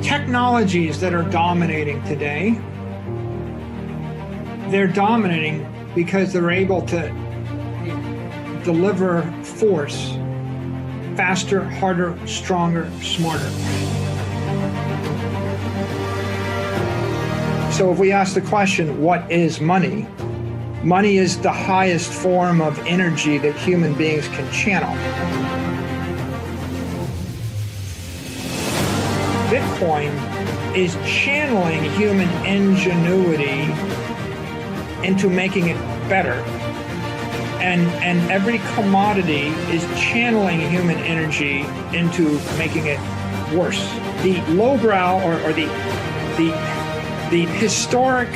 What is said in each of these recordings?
technologies that are dominating today, they're dominating because they're able to deliver force faster, harder, stronger, smarter. So if we ask the question, what is money? Money is the highest form of energy that human beings can channel. Bitcoin is channeling human ingenuity into making it better. And every commodity is channeling human energy into making it worse. The lowbrow or the historic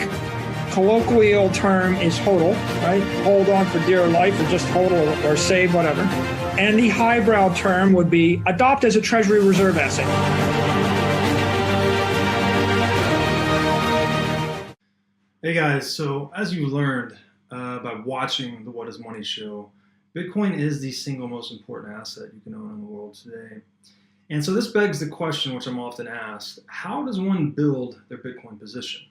colloquial term is HODL, right? Hold on for dear life, or just HODL or save, whatever. And the highbrow term would be adopt as a Treasury Reserve asset. Hey guys, so as you learned by watching the What is Money show, Bitcoin is the single most important asset you can own in the world today. And so this begs the question, which I'm often asked, how does one build their Bitcoin position?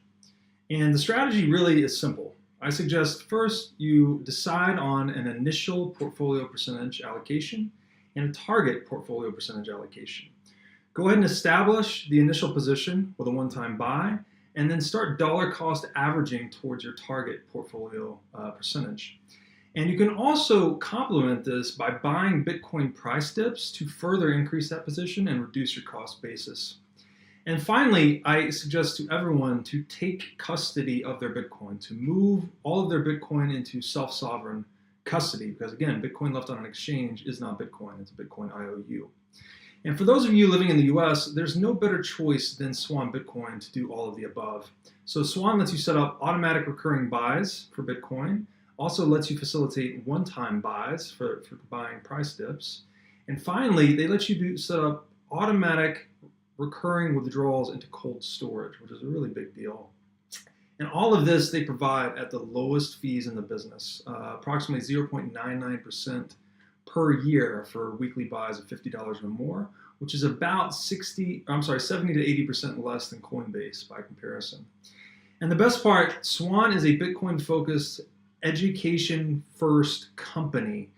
And the strategy really is simple. I suggest first you decide on an initial portfolio percentage allocation and a target portfolio percentage allocation. Go ahead and establish the initial position with a one-time buy, and then start dollar cost averaging towards your target portfolio percentage. And you can also complement this by buying Bitcoin price dips to further increase that position and reduce your cost basis. And finally, I suggest to everyone to take custody of their Bitcoin, to move all of their Bitcoin into self-sovereign custody, because again, Bitcoin left on an exchange is not Bitcoin, it's a Bitcoin IOU. And for those of you living in the US, there's no better choice than Swan Bitcoin to do all of the above. So Swan lets you set up automatic recurring buys for Bitcoin, also lets you facilitate one-time buys for buying price dips. And finally, they let you set up automatic recurring withdrawals into cold storage, which is a really big deal. And all of this they provide at the lowest fees in the business, approximately 0.99% per year for weekly buys of $50 or more, which is about 70 to 80% less than Coinbase by comparison. And the best part, Swan is a Bitcoin-focused, education-first company.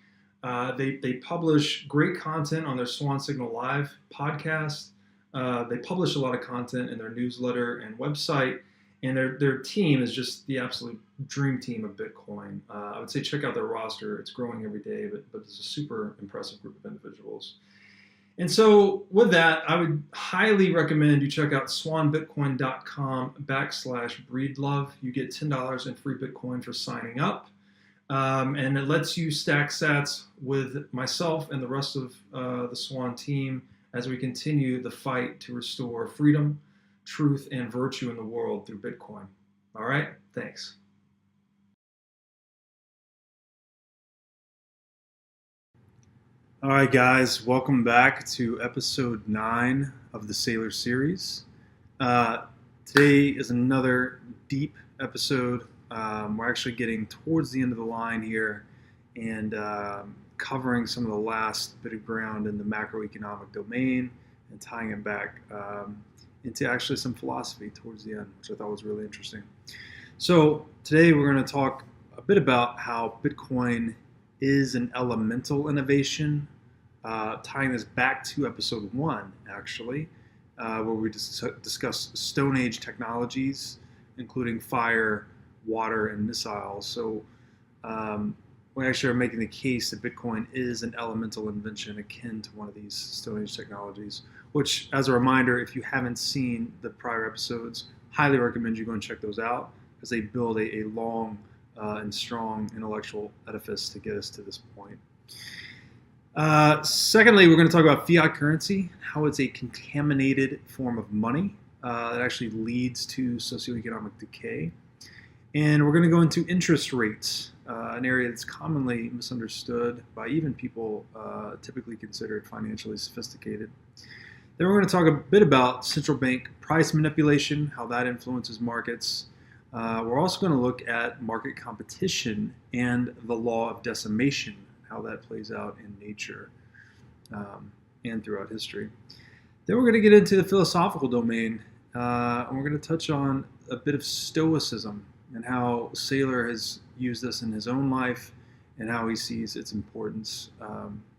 They publish great content on their Swan Signal Live podcast. They publish a lot of content in their newsletter and website, and their team is just the absolute dream team of Bitcoin. I would say check out their roster. It's growing every day, but it's a super impressive group of individuals. And so with that, I would highly recommend you check out swanbitcoin.com/breedlove. You get $10 in free Bitcoin for signing up. And it lets you stack sats with myself and the rest of the Swan team as we continue the fight to restore freedom, truth, and virtue in the world through Bitcoin. All right, thanks. All right, guys, welcome back to episode 9 of the Saylor Series. Today is another deep episode. We're actually getting towards the end of the line here and covering some of the last bit of ground in the macroeconomic domain and tying it back into actually some philosophy towards the end, which I thought was really interesting. So today we're going to talk a bit about how Bitcoin is an elemental innovation, tying this back to episode 1, actually, where we discuss Stone Age technologies, including fire, water, and missiles. So we actually are making the case that Bitcoin is an elemental invention akin to one of these Stone Age technologies, which, as a reminder, if you haven't seen the prior episodes, highly recommend you go and check those out, because they build a long and strong intellectual edifice to get us to this point. Secondly, we're going to talk about fiat currency, how it's a contaminated form of money that actually leads to socioeconomic decay. And we're going to go into interest rates, an area that's commonly misunderstood by even people typically considered financially sophisticated. Then we're going to talk a bit about central bank price manipulation, how that influences markets. We're also going to look at market competition and the law of decimation, how that plays out in nature and throughout history. Then we're going to get into the philosophical domain, and we're going to touch on a bit of Stoicism and how Saylor has used this in his own life and how he sees its importance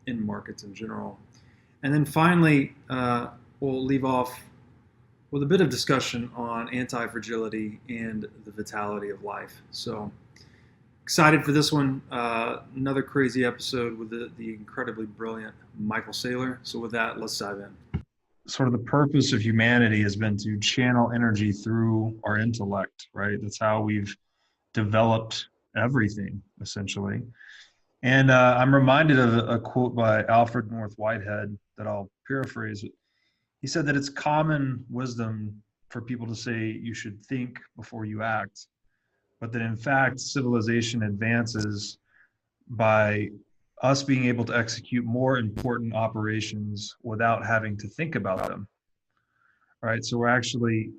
in markets in general. And then finally, we'll leave off with a bit of discussion on anti-fragility and the vitality of life. So excited for this one. Another crazy episode with the incredibly brilliant Michael Saylor. So with that, let's dive in. Sort of the purpose of humanity has been to channel energy through our intellect, right? That's how we've developed everything, essentially. And I'm reminded of a quote by Alfred North Whitehead that I'll paraphrase. He said that it's common wisdom for people to say you should think before you act, but that in fact civilization advances by us being able to execute more important operations without having to think about them. All right, so we're actually,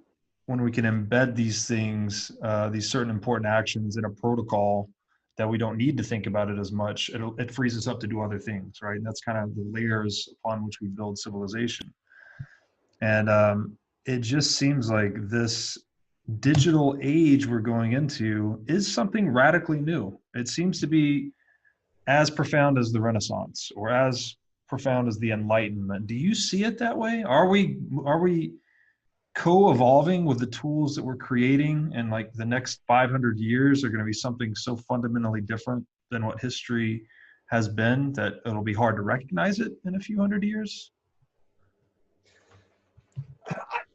when we can embed these things, these certain important actions in a protocol that we don't need to think about it as much, it frees us up to do other things, right? And that's kind of the layers upon which we build civilization. And it just seems like this digital age we're going into is something radically new. It seems to be as profound as the Renaissance or as profound as the Enlightenment. Do you see it that way? Are we co-evolving with the tools that we're creating, and like the next 500 years are going to be something so fundamentally different than what history has been that it'll be hard to recognize it in a few hundred years?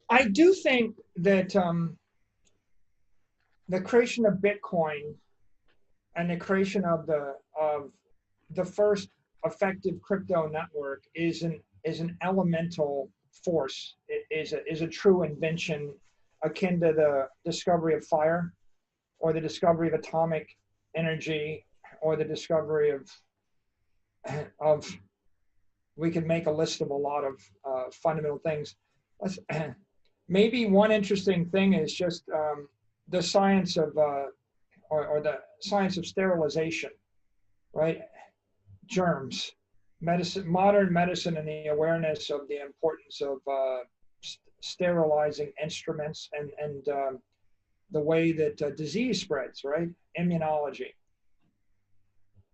I do think that the creation of Bitcoin and the creation of the first effective crypto network is an elemental force. It is a true invention akin to the discovery of fire or the discovery of atomic energy or the discovery of we could make a list of a lot of fundamental things. Maybe one interesting thing is just the science of or the science of sterilization, right? Germs, medicine, modern medicine, and the awareness of the importance of sterilizing instruments and the way that disease spreads, right? Immunology.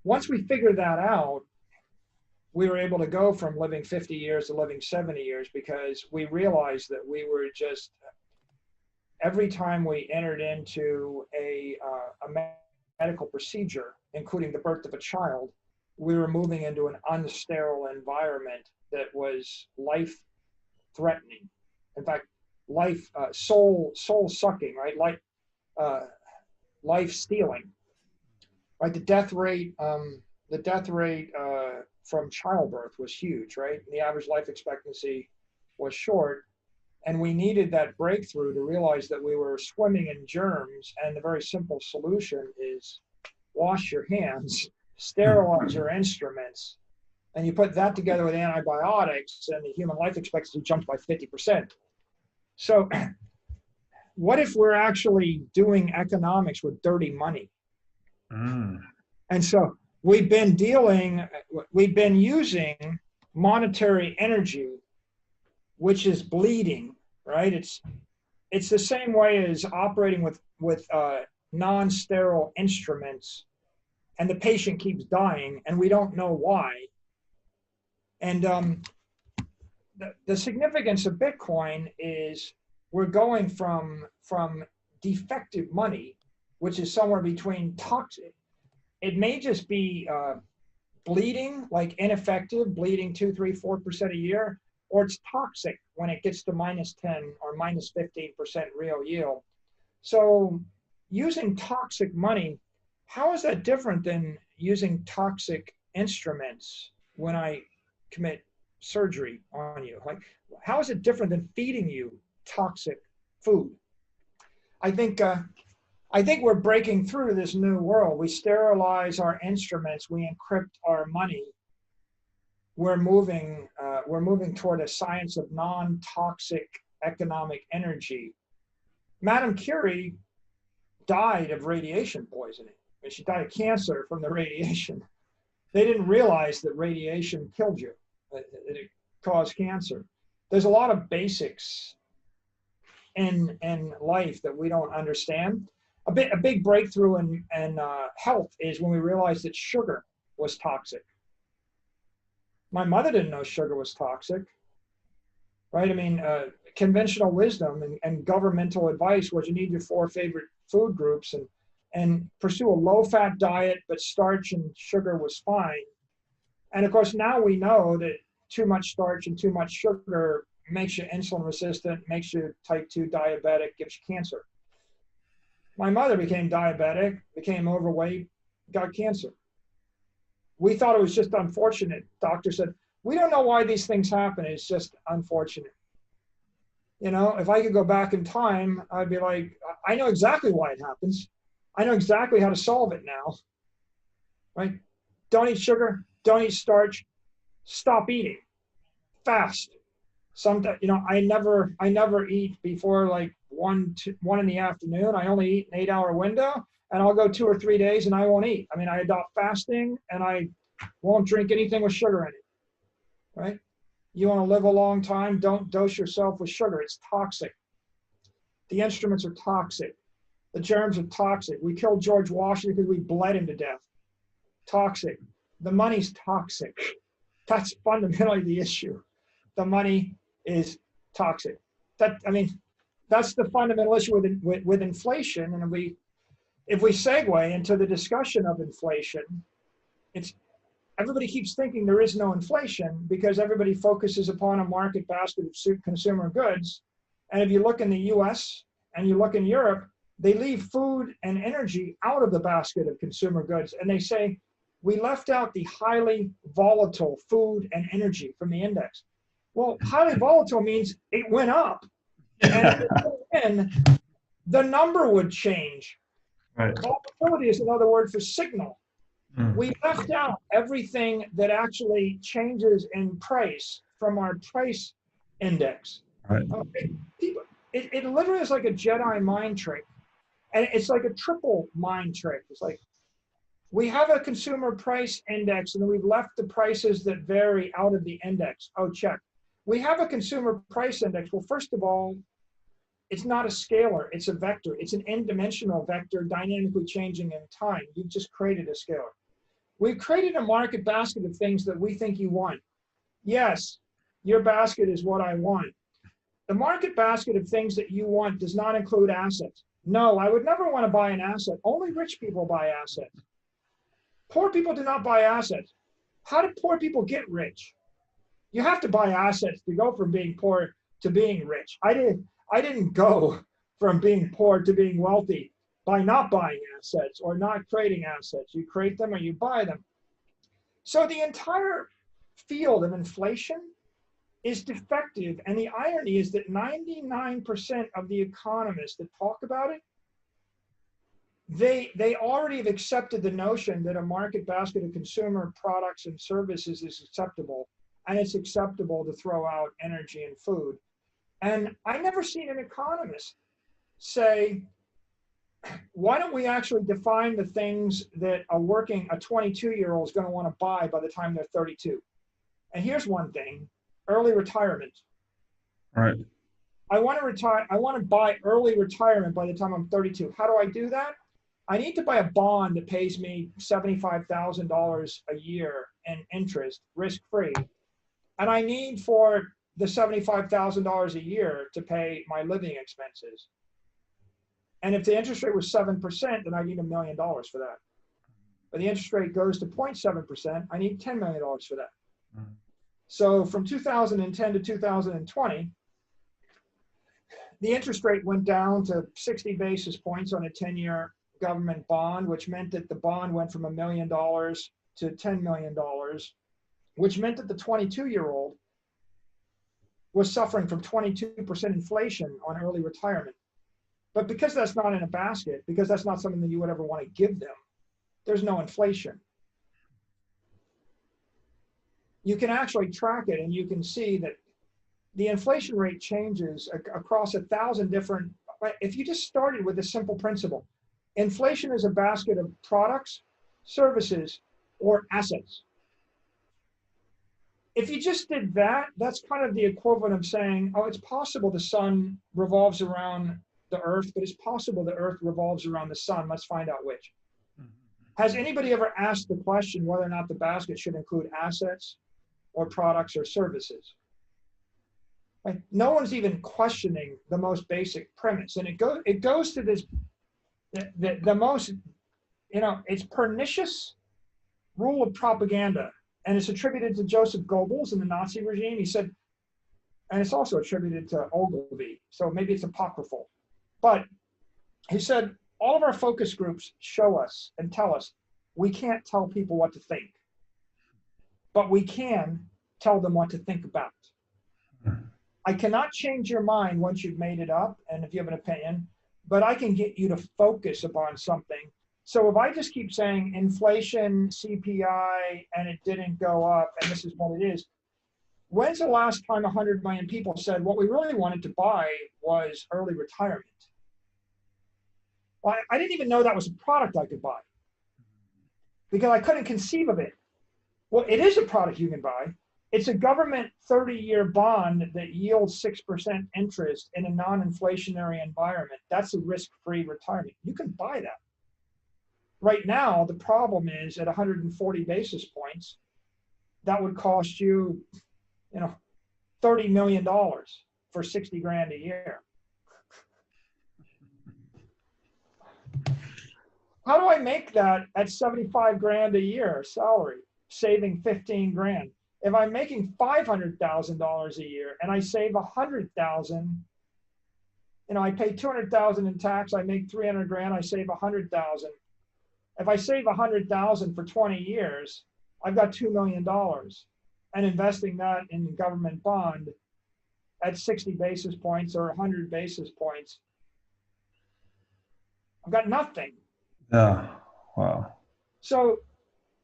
Once we figured that out, we were able to go from living 50 years to living 70 years because we realized that we were just, every time we entered into a medical procedure, including the birth of a child, we were moving into an unsterile environment that was life-threatening. In fact, soul-sucking, right? Life-stealing, right? The death rate from childbirth was huge, right? The average life expectancy was short, and we needed that breakthrough to realize that we were swimming in germs, and the very simple solution is wash your hands, sterilize your instruments, and you put that together with antibiotics, and the human life expectancy jumps by 50%. So what if we're actually doing economics with dirty money? And so we've been using monetary energy, which is bleeding, right? It's the same way as operating with non-sterile instruments, and the patient keeps dying, and we don't know why. And the significance of Bitcoin is we're going from defective money, which is somewhere between toxic. It may just be bleeding, like ineffective, bleeding 2, 3, 4% a year, or it's toxic when it gets to -10 or -15% real yield. So using toxic money, how is that different than using toxic instruments when I commit surgery on you? Like, how is it different than feeding you toxic food? I think we're breaking through this new world. We sterilize our instruments. We encrypt our money. We're moving toward a science of non-toxic economic energy. Madame Curie died of radiation poisoning. And she died of cancer from the radiation. They didn't realize that radiation killed you, that it caused cancer. there's a lot of basics in life that we don't understand. A big breakthrough in health is when we realized that sugar was toxic. My mother didn't know sugar was toxic, right? I mean, conventional wisdom and governmental advice was you need your 4 favorite food groups and pursue a low-fat diet, but starch and sugar was fine. And of course, now we know that too much starch and too much sugar makes you insulin resistant, makes you type 2 diabetic, gives you cancer. My mother became diabetic, became overweight, got cancer. We thought it was just unfortunate. Doctor said, we don't know why these things happen. It's just unfortunate. You know, if I could go back in time, I'd be like, I know exactly why it happens. I know exactly how to solve it now, right? Don't eat sugar, don't eat starch, stop eating, fast. Sometimes, you know, I never eat before like 1 in the afternoon. I only eat an 8-hour window, and I'll go 2 or 3 days and I won't eat. I mean, I adopt fasting, and I won't drink anything with sugar in it, right? You want to live a long time, don't dose yourself with sugar. It's toxic. The instruments are toxic. The germs are toxic. We killed George Washington because we bled him to death. Toxic. The money's toxic. That's fundamentally the issue. The money is toxic. That's the fundamental issue with inflation. And if we segue into the discussion of inflation, everybody keeps thinking there is no inflation because everybody focuses upon a market basket of consumer goods. And if you look in the US and you look in Europe, they leave food and energy out of the basket of consumer goods. And they say, we left out the highly volatile food and energy from the index. Well, highly volatile means it went up. And then the number would change. Right. Volatility is another word for signal. We left out everything that actually changes in price from our price index. Right. Okay. It literally is like a Jedi mind trick. And it's like a triple mind trick. It's like we have a consumer price index and we've left the prices that vary out of the index. Oh, check. We have a consumer price index. Well, first of all, it's not a scalar, it's a vector. It's an n-dimensional vector dynamically changing in time. You've just created a scalar. We've created a market basket of things that we think you want. Yes, your basket is what I want. The market basket of things that you want does not include assets. No, I would never want to buy an asset. Only rich people buy assets. Poor people do not buy assets. How do poor people get rich? You have to buy assets to go from being poor to being rich. I didn't go from being poor to being wealthy by not buying assets or not creating assets. You create them or you buy them. So the entire field of inflation is defective. And the irony is that 99% of the economists that talk about it, they already have accepted the notion that a market basket of consumer products and services is acceptable, and it's acceptable to throw out energy and food. And I never seen an economist say, why don't we actually define the things that a 22-year-old is going to want to buy by the time they're 32? And here's one thing, early retirement. All right. I want to retire. I want to buy early retirement by the time I'm 32. How do I do that? I need to buy a bond that pays me $75,000 a year in interest, risk-free. And I need for the $75,000 a year to pay my living expenses. And if the interest rate was 7%, then I need $1 million for that. But the interest rate goes to 0.7%, I need $10 million for that. Mm-hmm. So from 2010 to 2020, the interest rate went down to 60 basis points on a 10-year government bond, which meant that the bond went from $1 million to $10 million, which meant that the 22-year-old was suffering from 22% inflation on early retirement. But because that's not in a basket, because that's not something that you would ever want to give them, there's no inflation. You can actually track it and you can see that the inflation rate changes across 1,000 different, if you just started with a simple principle, inflation is a basket of products, services, or assets. if you just did that, that's kind of the equivalent of saying, oh, it's possible the sun revolves around the earth, but it's possible the earth revolves around the sun. Let's find out which. Has anybody ever asked the question whether or not the basket should include assets or products or services? Like, no one's even questioning the most basic premise. And it goes to this, the most, it's pernicious rule of propaganda. And it's attributed to Joseph Goebbels in the Nazi regime. He said, and it's also attributed to Ogilvy, so maybe it's apocryphal. But he said, all of our focus groups show us and tell us we can't tell people what to think, but we can tell them what to think about. I cannot change your mind once you've made it up, and if you have an opinion, but I can get you to focus upon something. So if I just keep saying inflation, CPI, and it didn't go up, and this is what it is, when's the last time 100 million people said what we really wanted to buy was early retirement? Well, I didn't even know that was a product I could buy because I couldn't conceive of it. Well, it is a product you can buy. It's a government 30-year bond that yields 6% interest in a non-inflationary environment. That's a risk-free retirement. You can buy that. Right now, the problem is at 140 basis points, that would cost you, $30 million for 60 grand a year. How do I make that at 75 grand a year salary, saving 15 grand? If I'm making $500,000 a year and I save 100,000, I pay 200,000 in tax, I make 300 grand, I save 100,000. If I save 100,000 for 20 years, I've got $2 million, and investing that in the government bond at 60 basis points or 100 basis points, I've got nothing. Yeah. Wow. So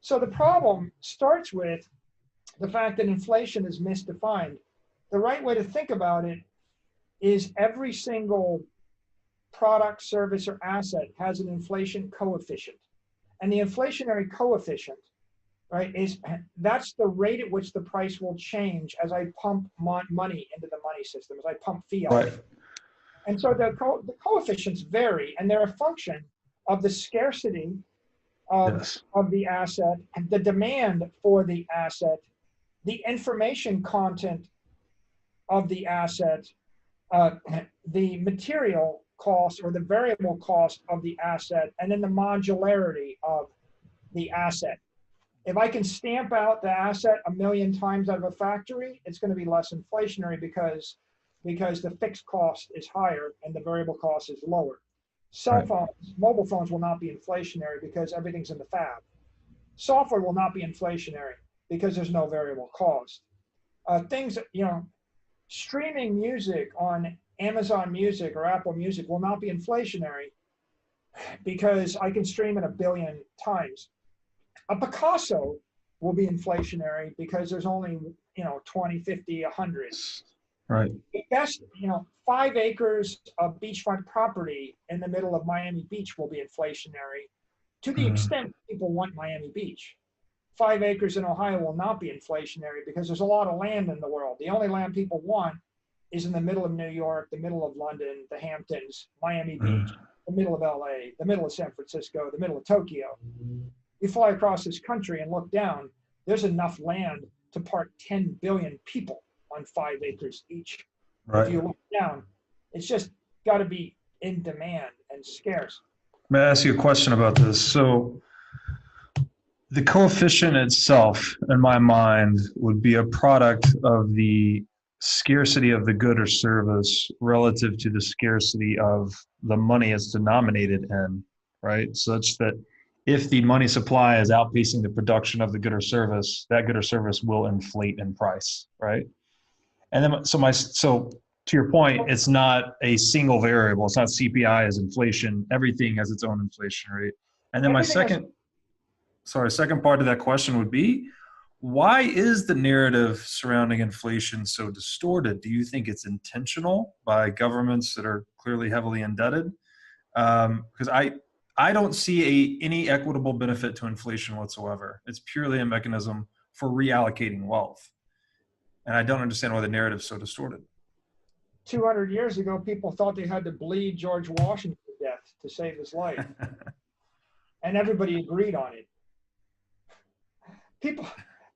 the problem starts with the fact that inflation is misdefined. The right way to think about it is every single product, service, or asset has an inflation coefficient. And the inflationary coefficient, right, that's the rate at which the price will change as I pump money into the money system, as I pump fiat. Right. And so the coefficients vary, and they're a function of the scarcity of the asset, and the demand for the asset, the information content of the asset, the material cost or the variable cost of the asset, and then the modularity of the asset. If I can stamp out the asset 1,000,000 times out of a factory, it's going to be less inflationary because the fixed cost is higher and the variable cost is lower. Cell phones, mobile phones will not be inflationary because everything's in the fab. Software will not be inflationary because there's no variable cost. Streaming music on Amazon Music or Apple Music will not be inflationary because I can stream it 1 billion times. A Picasso will be inflationary because there's only 20, 50, 100. Right. The best 5 acres of beachfront property in the middle of Miami Beach will be inflationary to the extent people want Miami Beach. 5 acres in Ohio will not be inflationary because there's a lot of land in the world. The only land people want is in the middle of New York, the middle of London, the Hamptons, Miami Beach, the middle of LA, the middle of San Francisco, the middle of Tokyo. You fly across this country and look down, there's enough land to park 10 billion people on 5 acres each. Right. If you look down, it's just got to be in demand and scarce. May I ask you a question about this? So the coefficient itself, in my mind, would be a product of the scarcity of the good or service relative to the scarcity of the money it's denominated in, right? Such that if the money supply is outpacing the production of the good or service, that good or service will inflate in price, right? And then, so to your point, it's not a single variable. It's not CPI as inflation. Everything has its own inflation rate. And then second part of that question would be, why is the narrative surrounding inflation so distorted? Do you think it's intentional by governments that are clearly heavily indebted? Because I don't see any equitable benefit to inflation whatsoever. It's purely a mechanism for reallocating wealth. And I don't understand why the narrative's so distorted. 200 years ago, people thought they had to bleed George Washington to death to save his life. And everybody agreed on it. People,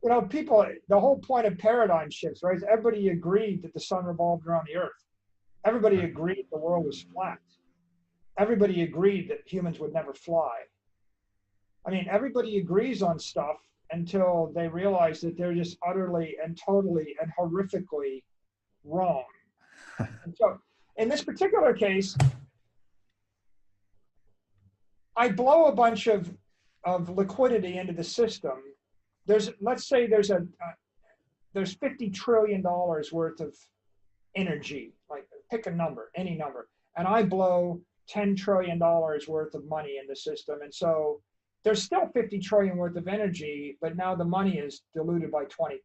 the whole point of paradigm shifts, right? Is everybody agreed that the sun revolved around the earth. Everybody agreed the world was flat. Everybody agreed that humans would never fly. I mean, everybody agrees on stuff until they realize that they're just utterly and totally and horrifically wrong. And so in this particular case, I blow a bunch of liquidity into the system. Let's say there's $50 trillion worth of energy, like pick a number, any number, and I blow $10 trillion worth of money in the system. And so there's still 50 trillion worth of energy, but now the money is diluted by 20%,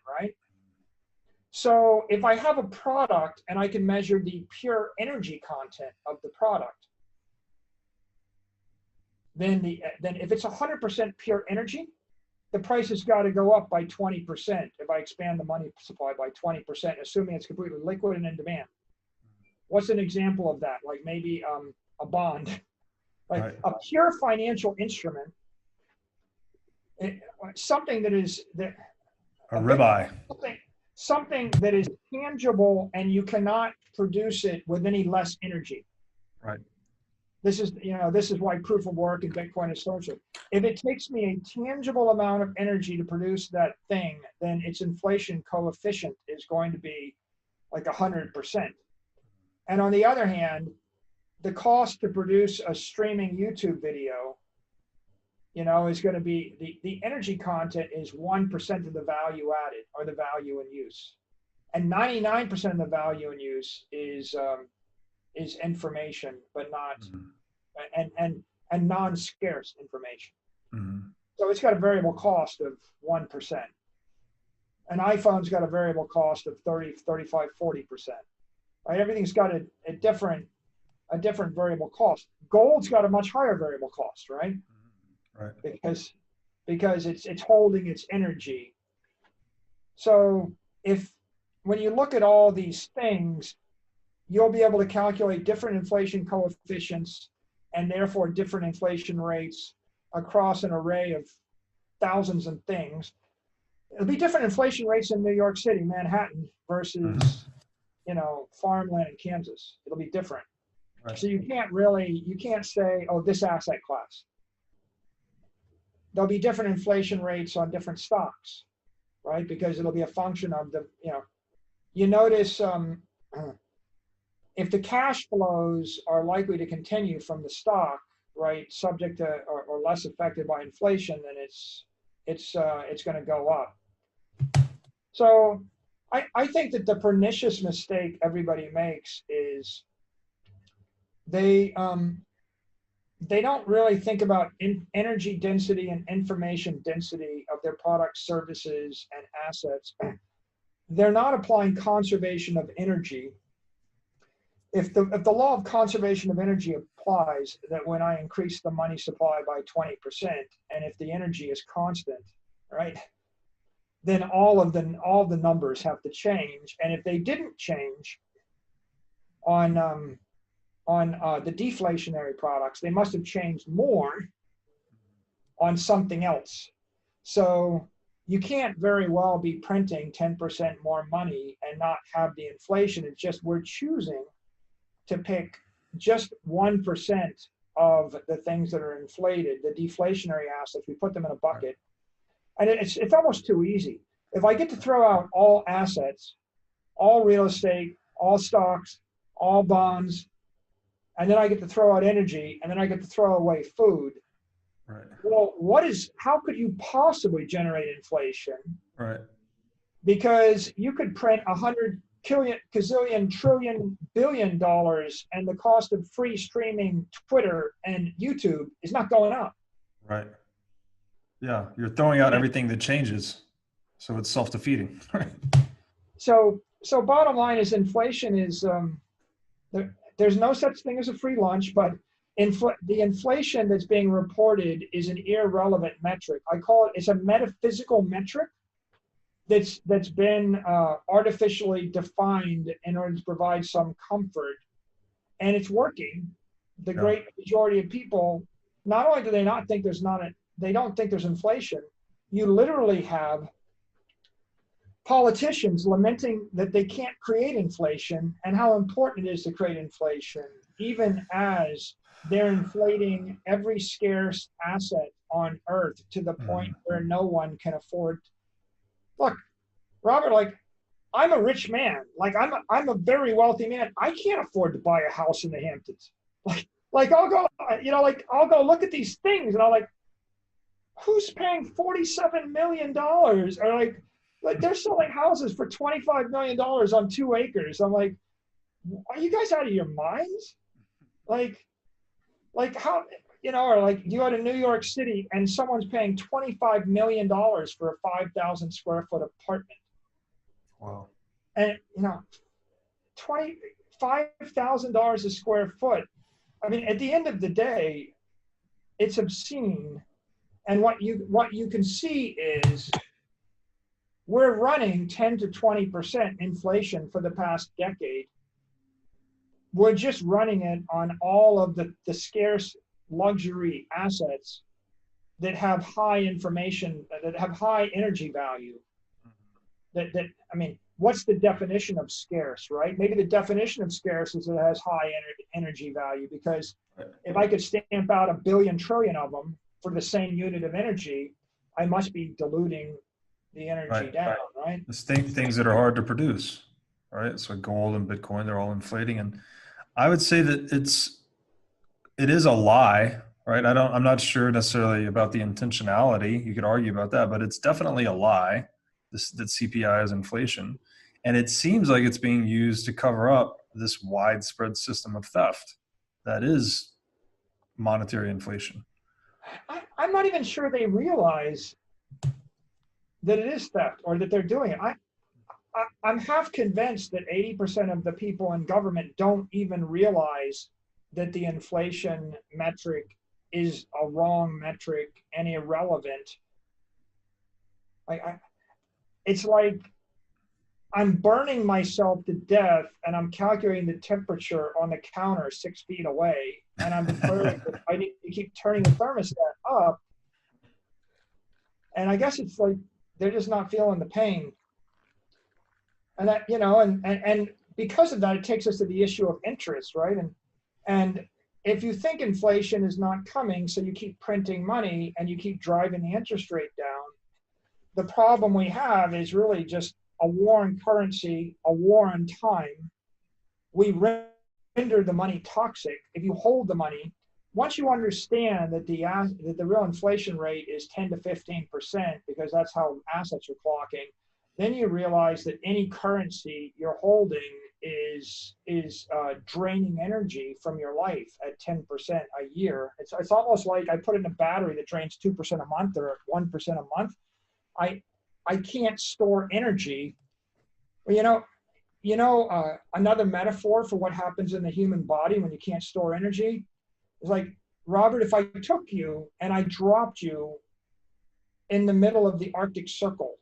right? So if I have a product and I can measure the pure energy content of the product, then if it's 100% pure energy, the price has got to go up by 20% if I expand the money supply by 20%, assuming it's completely liquid and in demand. What's an example of that? Like maybe a bond. Like right. A pure financial instrument, something that is a ribeye. Something that is tangible and you cannot produce it with any less energy. Right. This is why proof of work and Bitcoin is so important. If it takes me a tangible amount of energy to produce that thing, then its inflation coefficient is going to be like 100%. And on the other hand, the cost to produce a streaming YouTube video, is going to be the energy content is 1% of the value added or the value in use, and 99% of the value in use is information, but not and non-scarce information. Mm-hmm. So it's got a variable cost of 1%. An iPhone's got a variable cost of 30, 35, 40%. Right? Everything's got a different variable cost. Gold's got a much higher variable cost, right? Right. Because it's holding its energy. So when you look at all these things, you'll be able to calculate different inflation coefficients and therefore different inflation rates across an array of thousands of things. It'll be different inflation rates in New York City, Manhattan versus, farmland in Kansas. It'll be different. Right. So you can't say, oh, this asset class. There'll be different inflation rates on different stocks, right? Because it'll be a function of you notice if the cash flows are likely to continue from the stock, right, subject to or less affected by inflation, then it's going to go up. So I think that the pernicious mistake everybody makes is they don't really think about energy density and information density of their products, services, and assets. They're not applying conservation of energy. If the law of conservation of energy applies, that when I increase the money supply by 20%, and if the energy is constant, right, then all the numbers have to change. And if they didn't change on the deflationary products, they must have changed more on something else. So you can't very well be printing 10% more money and not have the inflation. It's just we're choosing to pick just 1% of the things that are inflated, the deflationary assets. We put them in a bucket, and it's almost too easy. If I get to throw out all assets, all real estate, all stocks, all bonds, and then I get to throw out energy, and then I get to throw away food. Right. Well, how could you possibly generate inflation? Right. Because you could print 100 gazillion trillion billion dollars, and the cost of free streaming Twitter and YouTube is not going up. Right. Yeah, you're throwing out everything that changes, so it's self-defeating. So bottom line is inflation is there's no such thing as a free lunch, but the inflation that's being reported is an irrelevant metric. I call it's a metaphysical metric that's been artificially defined in order to provide some comfort, and it's working. The great majority of people, not only do they not think they don't think there's inflation. You literally have politicians lamenting that they can't create inflation and how important it is to create inflation, even as they're inflating every scarce asset on earth to the point where no one can afford. Look, Robert, like, I'm a rich man. Like, I'm a very wealthy man. I can't afford to buy a house in the Hamptons. Like I'll go, I'll go look at these things and I'm like, who's paying $47 million? Or like they're selling houses for $25 million on 2 acres. I'm like, are you guys out of your minds? Like how, or like you go to New York City and someone's paying $25 million for a 5,000 square foot apartment. Wow. And, $25,000 a square foot. I mean, at the end of the day, it's obscene. And what you can see is we're running 10 to 20% inflation for the past decade. We're just running it on all of the scarce luxury assets that have high information, that have high energy value. I mean, what's the definition of scarce, right? Maybe the definition of scarce is it has high energy value, because if I could stamp out 1 billion trillion of them for the same unit of energy, I must be diluting the energy down, right? The things that are hard to produce, right? So gold and Bitcoin, they're all inflating. And I would say that it is a lie, right? I'm not sure necessarily about the intentionality. You could argue about that, but it's definitely a lie that CPI is inflation. And it seems like it's being used to cover up this widespread system of theft that is monetary inflation. I'm not even sure they realize that it is theft or that they're doing it. I'm half convinced that 80% of the people in government don't even realize that the inflation metric is a wrong metric and irrelevant. It's like I'm burning myself to death and I'm calculating the temperature on the counter 6 feet away, and I'm declaring that I need to keep turning the thermostat up. And I guess it's like they're just not feeling the pain. And that, and because of that, it takes us to the issue of interest, right? And if you think inflation is not coming, so you keep printing money and you keep driving the interest rate down, the problem we have is really just a war on currency, a war on time. We render the money toxic. If you hold the money, once you understand that the real inflation rate is 10 to 15%, because that's how assets are clocking, then you realize that any currency you're holding is draining energy from your life at 10% a year. It's almost like I put in a battery that drains 2% a month or 1% a month. I can't store energy. Well, another metaphor for what happens in the human body when you can't store energy is like, Robert, if I took you and I dropped you in the middle of the Arctic Circle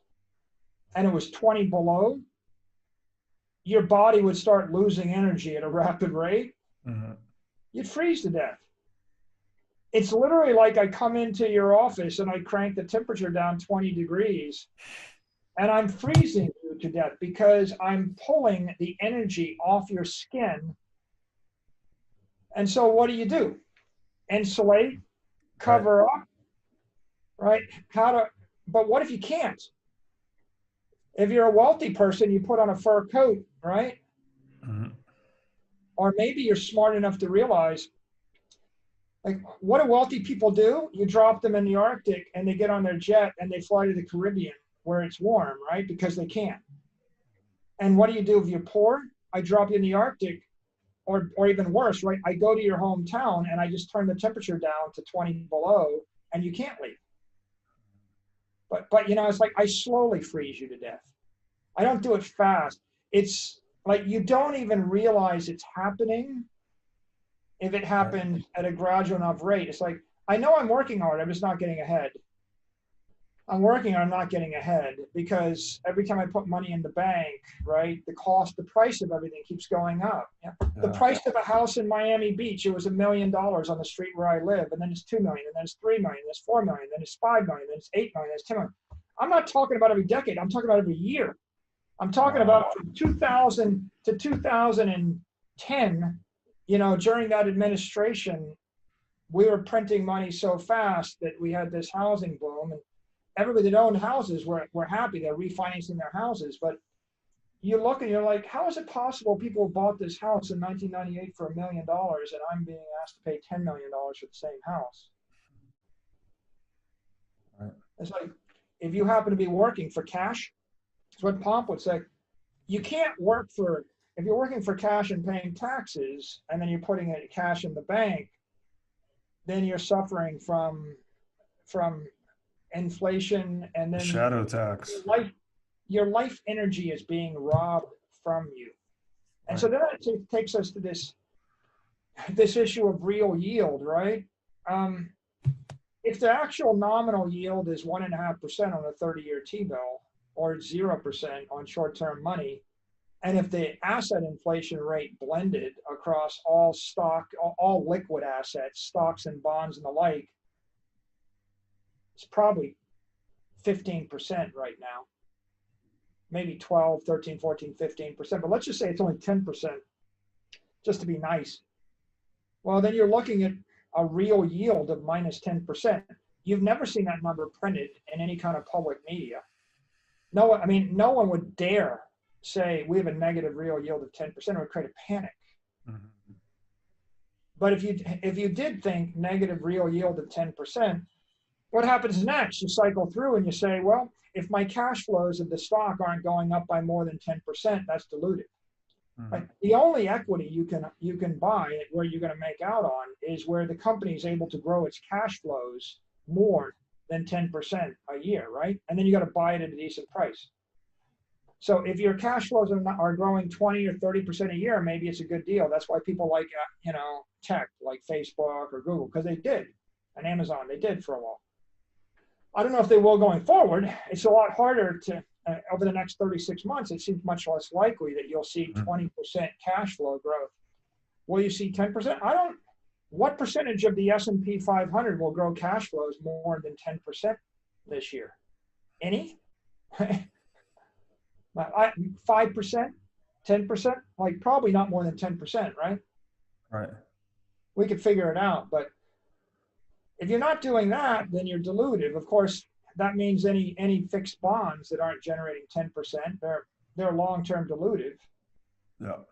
and it was 20 below, your body would start losing energy at a rapid rate. Mm-hmm. You'd freeze to death. It's literally like I come into your office and I crank the temperature down 20 degrees and I'm freezing you to death because I'm pulling the energy off your skin. And so what do? Insulate, cover up, right? But what if you can't? If you're a wealthy person, you put on a fur coat, right? Mm-hmm. Or maybe you're smart enough to realize, like, what do wealthy people do? You drop them in the Arctic and they get on their jet and they fly to the Caribbean where it's warm, right? Because they can't. And what do you do if you're poor? I drop you in the Arctic, or even worse, right? I go to your hometown and I just turn the temperature down to 20 below and you can't leave. But it's like I slowly freeze you to death. I don't do it fast. It's like you don't even realize it's happening if it happens at a gradual enough rate. It's like, I know I'm working hard, I'm just not getting ahead. I'm working, I'm not getting ahead because every time I put money in the bank, right, the price of everything keeps going up. Yeah. The price of a house in Miami Beach, it was $1 million on the street where I live, and then it's 2 million, and then it's 3 million, then it's 4 million, then it's 5 million, then it's 8 million, then it's 10 million. I'm not talking about every decade. I'm talking about every year. I'm talking about from 2000 to 2010. You know, during that administration, we were printing money so fast that we had this housing boom, and everybody that owned houses were happy. They're refinancing their houses. But you look and you're like, how is it possible people bought this house in 1998 for $1 million and I'm being asked to pay $10 million for the same house? Right. It's like, if you happen to be working for cash, it's what Pomp would say. You can't work for, if you're working for cash and paying taxes and then you're putting it cash in the bank, then you're suffering from inflation, and then Shadow tax. Your life energy is being robbed from you. And so then it takes us to this issue of real yield, right? If the actual nominal yield is 1.5% on a 30-year T-bill or 0% on short-term money, and if the asset inflation rate blended across all liquid assets, stocks and bonds and the like, it's probably 15% right now, maybe 12, 13, 14, 15%, but let's just say it's only 10%, just to be nice. Well, then you're looking at a real yield of minus 10%. You've never seen that number printed in any kind of public media. No one would dare say we have a negative real yield of 10%. It would create a panic. Mm-hmm. But if you did think negative real yield of 10%, what happens next? You cycle through and you say, well, if my cash flows of the stock aren't going up by more than 10%, that's diluted. Mm-hmm. Right? The only equity you can buy where you're going to make out on is where the company is able to grow its cash flows more than 10% a year, right? And then you got to buy it at a decent price. So if your cash flows are growing 20 or 30% a year, maybe it's a good deal. That's why people like tech, like Facebook or Google, because they did, and Amazon, they did for a while. I don't know if they will going forward. It's a lot harder to, over the next 36 months, it seems much less likely that you'll see 20% cash flow growth. Will you see 10%? What percentage of the S&P 500 will grow cash flows more than 10% this year? Any? 5%, 10%? Like probably not more than 10%, right? Right. We could figure it out, but if you're not doing that, then you're dilutive. Of course, that means any fixed bonds that aren't generating 10%, they're long-term dilutive. Yeah.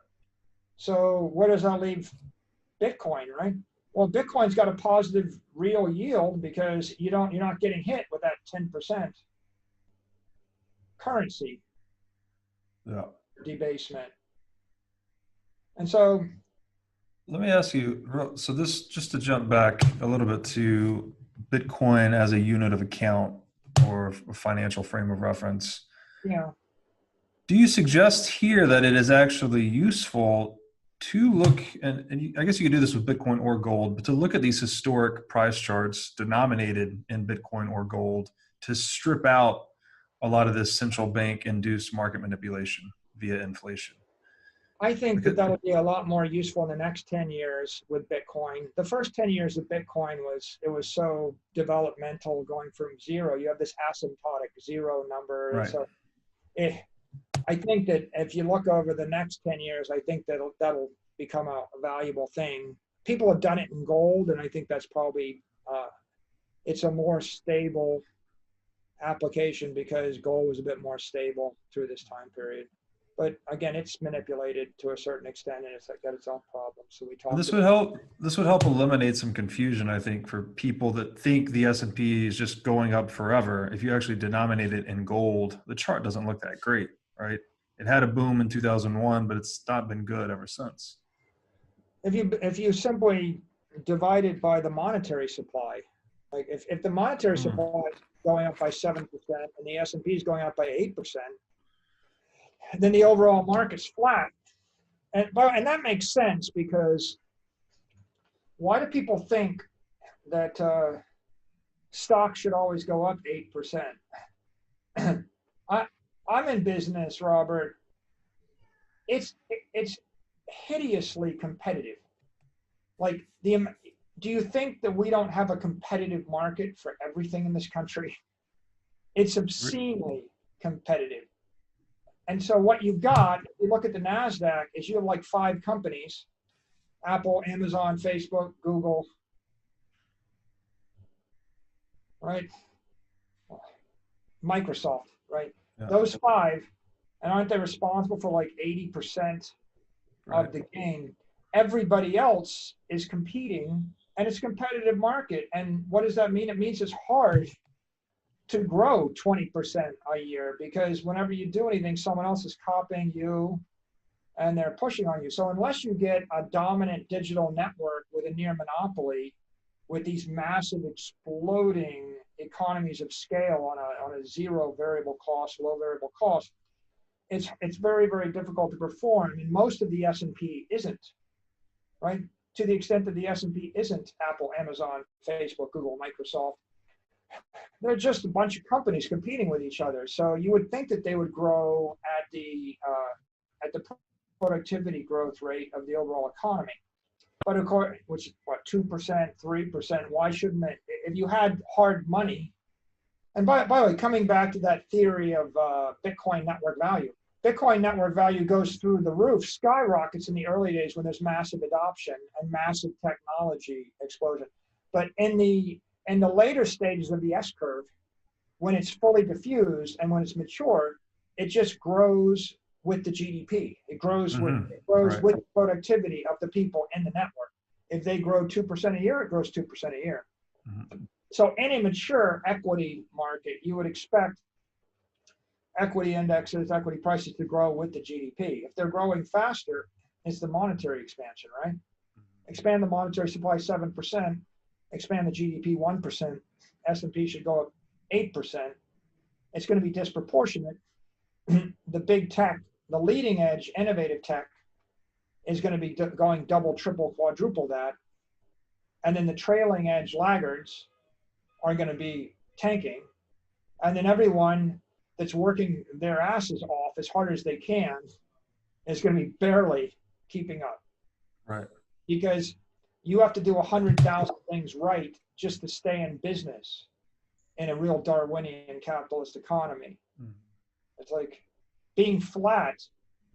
So where does that leave Bitcoin, right? Well, Bitcoin's got a positive real yield because you're not getting hit with that 10% currency debasement. And so let me ask you, so this, just to jump back a little bit to Bitcoin as a unit of account or a financial frame of reference. Yeah. Do you suggest here that it is actually useful to look, and I guess you could do this with Bitcoin or gold, but to look at these historic price charts denominated in Bitcoin or gold to strip out a lot of this central bank induced market manipulation via inflation? I think that'll be a lot more useful in the next 10 years with Bitcoin. The first 10 years of Bitcoin was so developmental, going from zero. You have this asymptotic zero number. Right. So I think that if you look over the next 10 years, I think that'll become a valuable thing. People have done it in gold, and I think that's probably, it's a more stable application because gold was a bit more stable through this time period. But again, it's manipulated to a certain extent, and it's got its own problems. So this would help eliminate some confusion, I think, for people that think the S&P is just going up forever. If you actually denominate it in gold, the chart doesn't look that great, right? It had a boom in 2001, but it's not been good ever since. If you simply divide it by the monetary supply, like if the monetary supply is going up by 7% and the S&P is going up by 8%, then the overall market's flat. And that makes sense, because why do people think that Stocks should always go up 8%. I'm in business, Robert. It's hideously competitive. Like do you think that we don't have a competitive market for everything in this country? It's obscenely competitive. And so what you've got, if you look at the NASDAQ, is you have like 5 companies: Apple, Amazon, Facebook, Google, right? Microsoft, right? Yeah. Those 5, and aren't they responsible for like 80% of the gain? Everybody else is competing, and it's a competitive market. And what does that mean? It means it's hard to grow 20% a year, because whenever you do anything, someone else is copying you and they're pushing on you. So unless you get a dominant digital network with a near monopoly, with these massive exploding economies of scale on a zero variable cost, low variable cost, it's very, very difficult to perform. And most of the S&P isn't, right? To the extent that the S&P isn't Apple, Amazon, Facebook, Google, Microsoft, they're just a bunch of companies competing with each other. So you would think that they would grow at the productivity growth rate of the overall economy. But of course, which is what, 2%, 3%? Why shouldn't it? If you had hard money, and by the way, coming back to that theory of Bitcoin network value, Bitcoin network value goes through the roof, skyrockets in the early days when there's massive adoption and massive technology explosion. But in the later stages of the S-curve, when it's fully diffused and when it's mature, it just grows with the GDP. It grows with the productivity of the people in the network. If they grow 2% a year, it grows 2% a year. Mm-hmm. So in a mature equity market, you would expect equity indexes, equity prices to grow with the GDP. If they're growing faster, it's the monetary expansion, right? Expand the monetary supply 7%, expand the GDP 1%, S&P should go up 8%. It's going to be disproportionate. The big tech, the leading edge, innovative tech is going to be going double, triple, quadruple that. And then the trailing edge laggards are going to be tanking. And then everyone that's working their asses off as hard as they can is going to be barely keeping up. Right. Because you have to do 100,000 things right just to stay in business in a real Darwinian capitalist economy. Mm. It's like being flat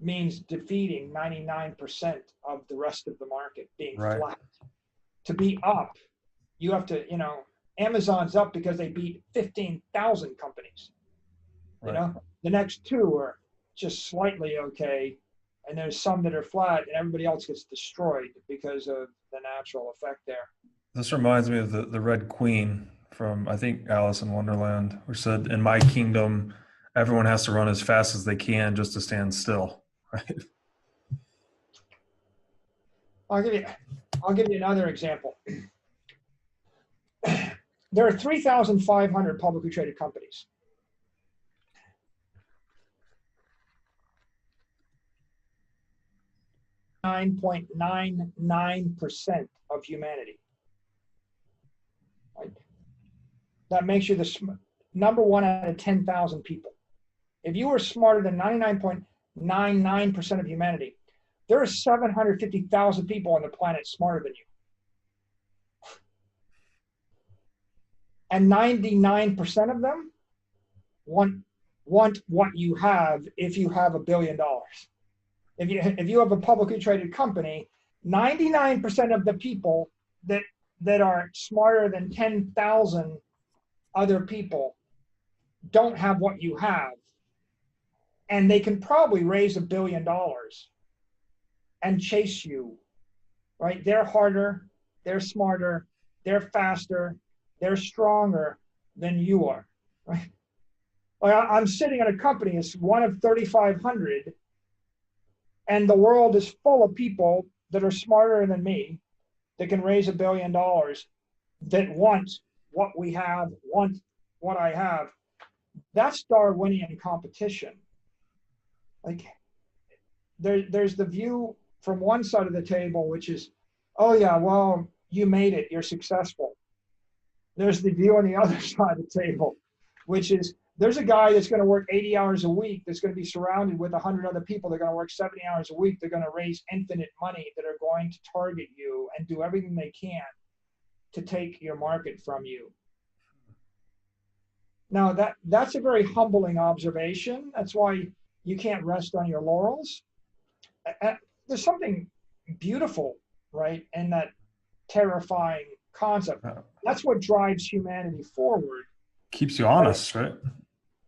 means defeating 99% of the rest of the market, being flat. To be up, you have to, Amazon's up because they beat 15,000 companies. Right. The next 2 are just slightly okay, and there's some that are flat, and everybody else gets destroyed because of the natural effect there. This reminds me of the Red Queen from, I think, Alice in Wonderland, which said, "In my kingdom, everyone has to run as fast as they can just to stand still." Right? I'll give you another example. There are 3,500 publicly traded companies. .99% of humanity. Right? That makes you the number 1 out of 10,000 people. If you were smarter than 99.99% of humanity, there are 750,000 people on the planet smarter than you. And 99% of them want what you have if you have $1 billion. If you have a publicly traded company, 99% of the people that are smarter than 10,000 other people don't have what you have. And they can probably raise $1 billion and chase you, right? They're harder, they're smarter, they're faster, they're stronger than you are, right? Like I'm sitting at a company, it's one of 3,500, and the world is full of people that are smarter than me, that can raise $1 billion, that want what we have, want what I have. That's Darwinian competition. Like there's the view from one side of the table, which is, oh yeah, well, you made it, you're successful. there's the view on the other side of the table, which is there's a guy that's going to work 80 hours a week that's going to be surrounded with 100 other people. They're going to work 70 hours a week. They're going to raise infinite money that are going to target you and do everything they can to take your market from you. Now, that's a very humbling observation. That's why you can't rest on your laurels. There's something beautiful, right, in that terrifying concept. That's what drives humanity forward. Keeps you honest, right?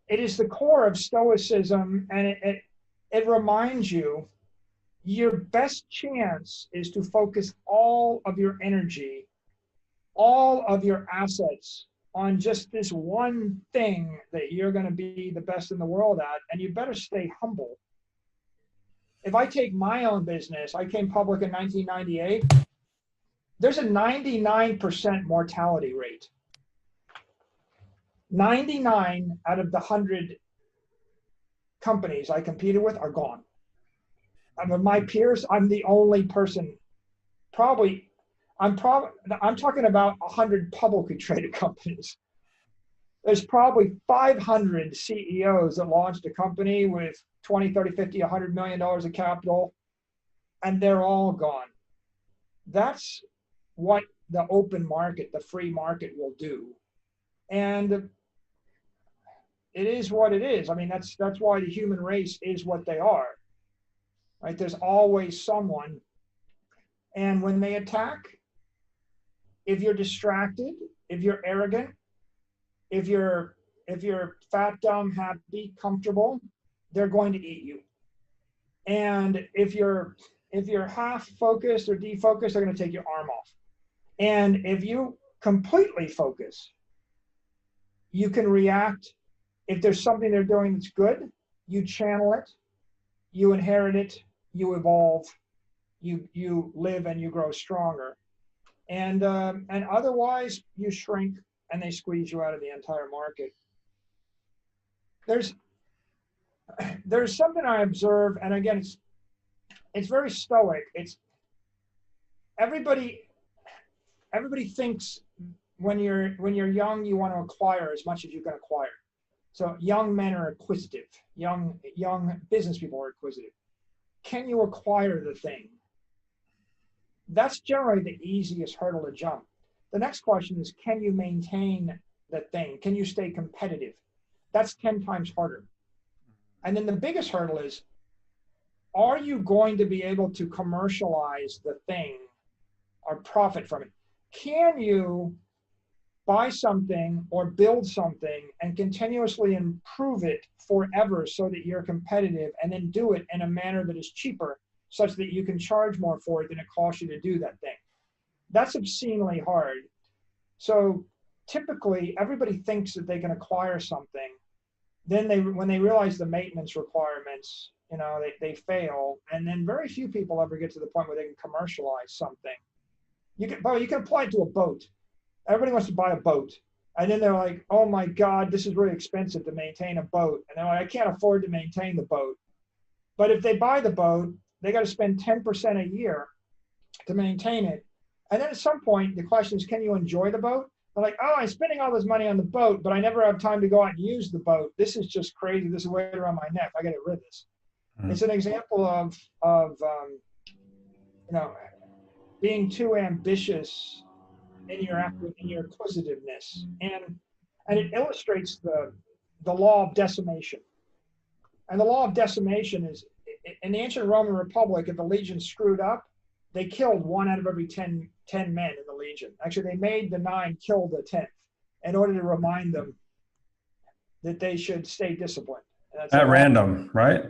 It is the core of Stoicism, and it reminds you your best chance is to focus all of your energy, all of your assets on just this one thing that you're going to be the best in the world at, and you better stay humble. If I take my own business, I came public in 1998. There's a 99% mortality rate. 99 out of the 100 companies I competed with are gone. I mean, my peers, I'm the only person, I'm talking about 100 publicly traded companies. There's probably 500 CEOs that launched a company with 20, 30, 50, $100 million of capital, and they're all gone. That's what the open market, the free market will do. And it is what it is. I mean, that's why the human race is what they are, right? There's always someone. And when they attack, if you're distracted, if you're arrogant, if you're fat, dumb, happy, comfortable, they're going to eat you. And if you're half focused or defocused, they're going to take your arm off. And if you completely focus, you can react. If there's something they're doing that's good, you channel it, you inherit it, you evolve, you live and you grow stronger. And otherwise you shrink and they squeeze you out of the entire market. There's something I observe, and again, it's very stoic. It's everybody thinks when you're young, you want to acquire as much as you can acquire. So young men are acquisitive. Young business people are acquisitive. Can you acquire the thing? That's generally the easiest hurdle to jump. The next question is, can you maintain the thing? Can you stay competitive? That's 10 times harder. And then the biggest hurdle is, are you going to be able to commercialize the thing or profit from it? Can you buy something or build something and continuously improve it forever so that you're competitive, and then do it in a manner that is cheaper such that you can charge more for it than it costs you to do that thing? That's obscenely hard. So typically everybody thinks that they can acquire something. Then when they realize the maintenance requirements, they fail. And then very few people ever get to the point where they can commercialize something. You can apply it to a boat. Everybody wants to buy a boat. And then they're like, oh my God, this is really expensive to maintain a boat. And they're like, I can't afford to maintain the boat. But if they buy the boat, they got to spend 10% a year to maintain it. And then at some point, the question is, can you enjoy the boat? They're like, oh, I'm spending all this money on the boat, but I never have time to go out and use the boat. This is just crazy. This is weight around my neck. I got to get rid of this. Mm-hmm. It's an example of being too ambitious in your acquisitiveness, and it illustrates the law of decimation. And the law of decimation is, in the ancient Roman Republic, if the legion screwed up, they killed 1 out of every 10 men in the legion. Actually, they made the 9 kill the 10th in order to remind them that they should stay disciplined. At random, right?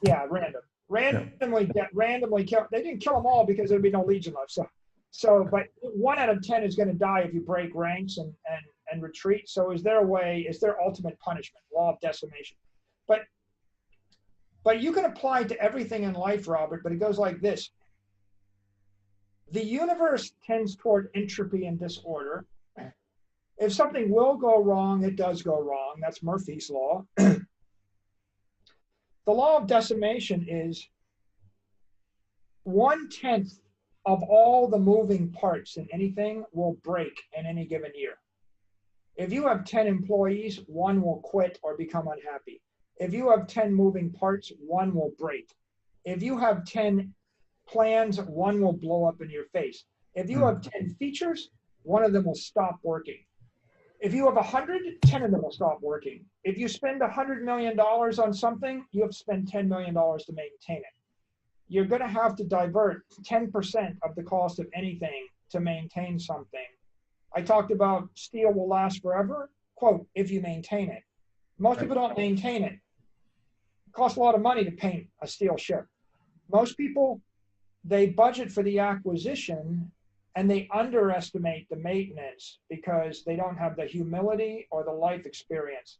Yeah, random. Randomly kill. They didn't kill them all because there'd be no legion left. So, but 1 out of 10 is going to die if you break ranks and retreat. So is their ultimate punishment, law of decimation. But you can apply it to everything in life, Robert, but it goes like this. The universe tends toward entropy and disorder. If something will go wrong, it does go wrong. That's Murphy's law. The law of decimation is 1/10 of all the moving parts in anything will break in any given year. If you have 10 employees, one will quit or become unhappy. If you have 10 moving parts, one will break. If you have 10 plans, one will blow up in your face. If you have 10 features, one of them will stop working. If you have 100, 10 of them will stop working. If you spend $100 million on something, you have to spend $10 million to maintain it. You're going to have to divert 10% of the cost of anything to maintain something. I talked about steel will last forever, quote, if you maintain it. Most people don't maintain it. It costs a lot of money to paint a steel ship. Most people, they budget for the acquisition and they underestimate the maintenance because they don't have the humility or the life experience.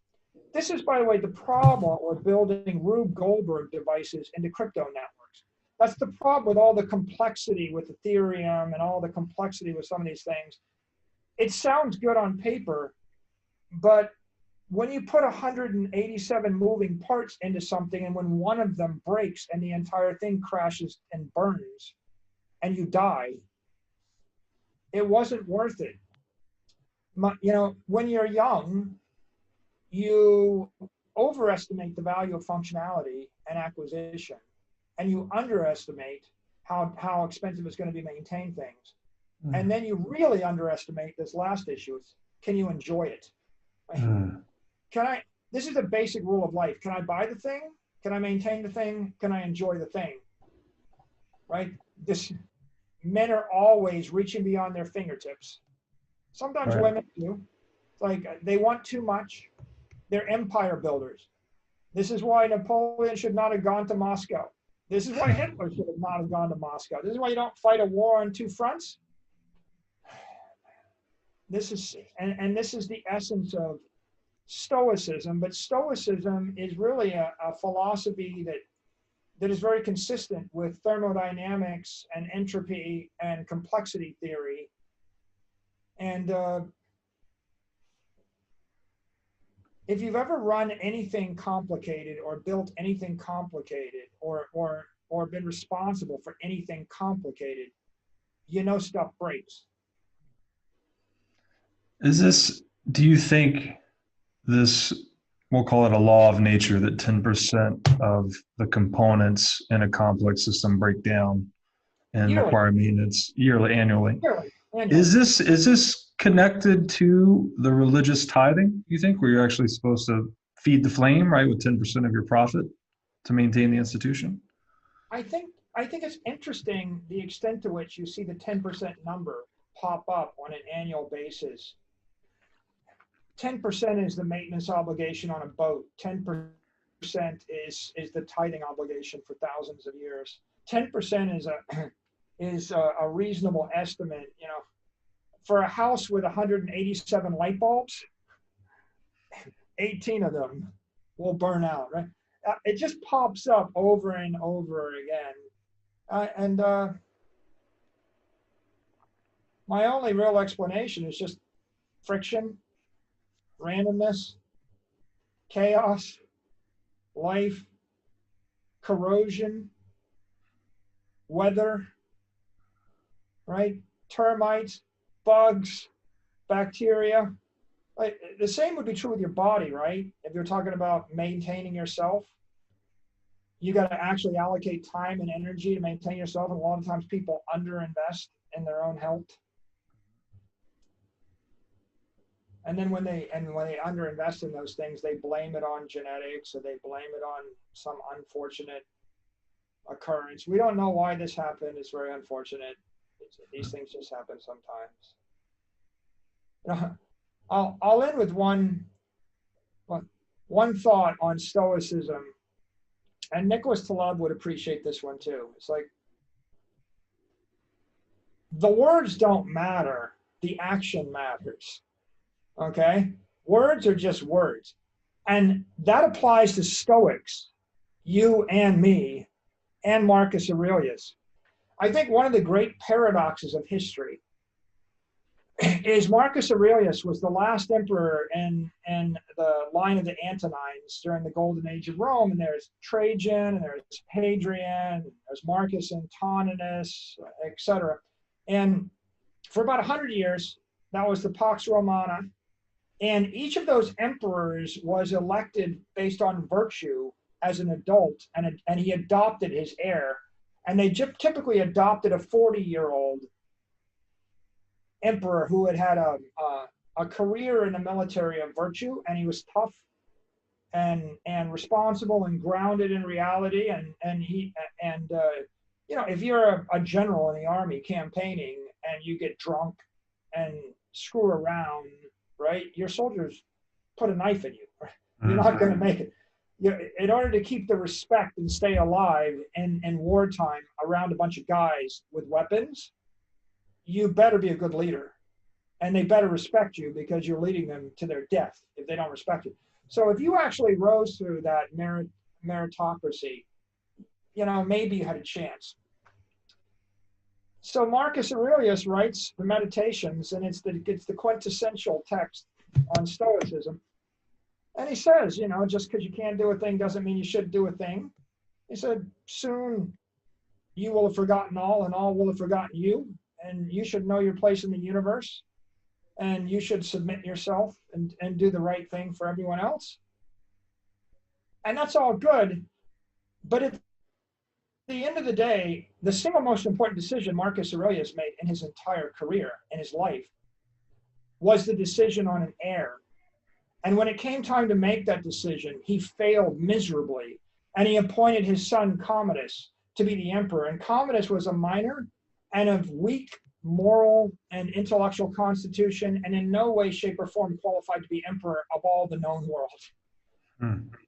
This is, by the way, the problem with building Rube Goldberg devices into crypto networks. That's the problem with all the complexity with Ethereum and all the complexity with some of these things. It sounds good on paper, but when you put 187 moving parts into something and when one of them breaks and the entire thing crashes and burns and you die, it wasn't worth it. You know, when you're young, you overestimate the value of functionality and acquisition, and you underestimate how expensive it's going to be to maintain things. And then you really underestimate this last issue. Can you enjoy it? This is a basic rule of life. Can I buy the thing? Can I maintain the thing? Can I enjoy the thing? Right? Men are always reaching beyond their fingertips. Sometimes women do. It's like they want too much. They're empire builders. This is why Napoleon should not have gone to Moscow. This is why Hitler should have not have gone to Moscow. This is why you don't fight a war on two fronts. This is the essence of Stoicism, but Stoicism is really a philosophy that is very consistent with thermodynamics and entropy and complexity theory. And if you've ever run anything complicated or built anything complicated or been responsible for anything complicated, you know stuff breaks. Do you think this, we'll call it a law of nature, that 10% of the components in a complex system break down and require maintenance annually? Is this connected to the religious tithing, you think, where you're actually supposed to feed the flame, right, with 10% of your profit to maintain the institution? I think it's interesting the extent to which you see the 10% number pop up on an annual basis. 10% is the maintenance obligation on a boat. 10% is the tithing obligation for thousands of years. 10% is a reasonable estimate. You know, for a house with 187 light bulbs, 18 of them will burn out. Right? It just pops up over and over again, my only real explanation is just friction, randomness, chaos, life, corrosion, weather, right? Termites, bugs, bacteria. Like, the same would be true with your body, right? If you're talking about maintaining yourself, you got to actually allocate time and energy to maintain yourself. And a lot of times people underinvest in their own health. And then when they underinvest in those things, they blame it on genetics or they blame it on some unfortunate occurrence. We don't know why this happened. It's very unfortunate. These things just happen sometimes. You know, I'll end with one thought on Stoicism, and Nicholas Taleb would appreciate this one too. It's like, the words don't matter, the action matters. Okay? Words are just words. And that applies to Stoics, you and me, and Marcus Aurelius. I think one of the great paradoxes of history is Marcus Aurelius was the last emperor in the line of the Antonines during the Golden Age of Rome. And there's Trajan, and there's Hadrian, and there's Marcus Antoninus, etc. And for about 100 years, that was the Pax Romana. And each of those emperors was elected based on virtue as an adult, and he adopted his heir. And they typically adopted a 40-year-old emperor who had had a career in the military of virtue, and he was tough and responsible and grounded in reality. If you're a general in the army campaigning and you get drunk and screw around, right? Your soldiers put a knife in you. Right? You're not going to make it. In order to keep the respect and stay alive in wartime around a bunch of guys with weapons, you better be a good leader. And they better respect you because you're leading them to their death if they don't respect you. So if you actually rose through that meritocracy, maybe you had a chance. So Marcus Aurelius writes the Meditations, and it's the quintessential text on Stoicism. And he says, just because you can't do a thing doesn't mean you should do a thing. He said, soon you will have forgotten all, and all will have forgotten you, and you should know your place in the universe, and you should submit yourself and do the right thing for everyone else. And that's all good, but at the end of the day, the single most important decision Marcus Aurelius made in his entire career, in his life, was the decision on an heir. And when it came time to make that decision, he failed miserably, and he appointed his son Commodus to be the emperor. And Commodus was a minor and of weak moral and intellectual constitution, and in no way, shape, or form qualified to be emperor of all the known world.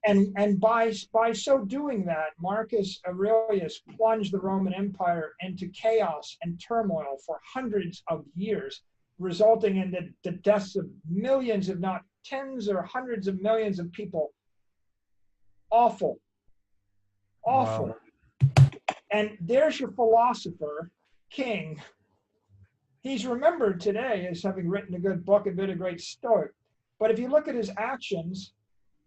And by so doing that, Marcus Aurelius plunged the Roman Empire into chaos and turmoil for hundreds of years, resulting in the deaths of millions, if not tens or hundreds of millions of people. Awful. Wow. And there's your philosopher, king. He's remembered today as having written a good book and been a great Stoic. But if you look at his actions,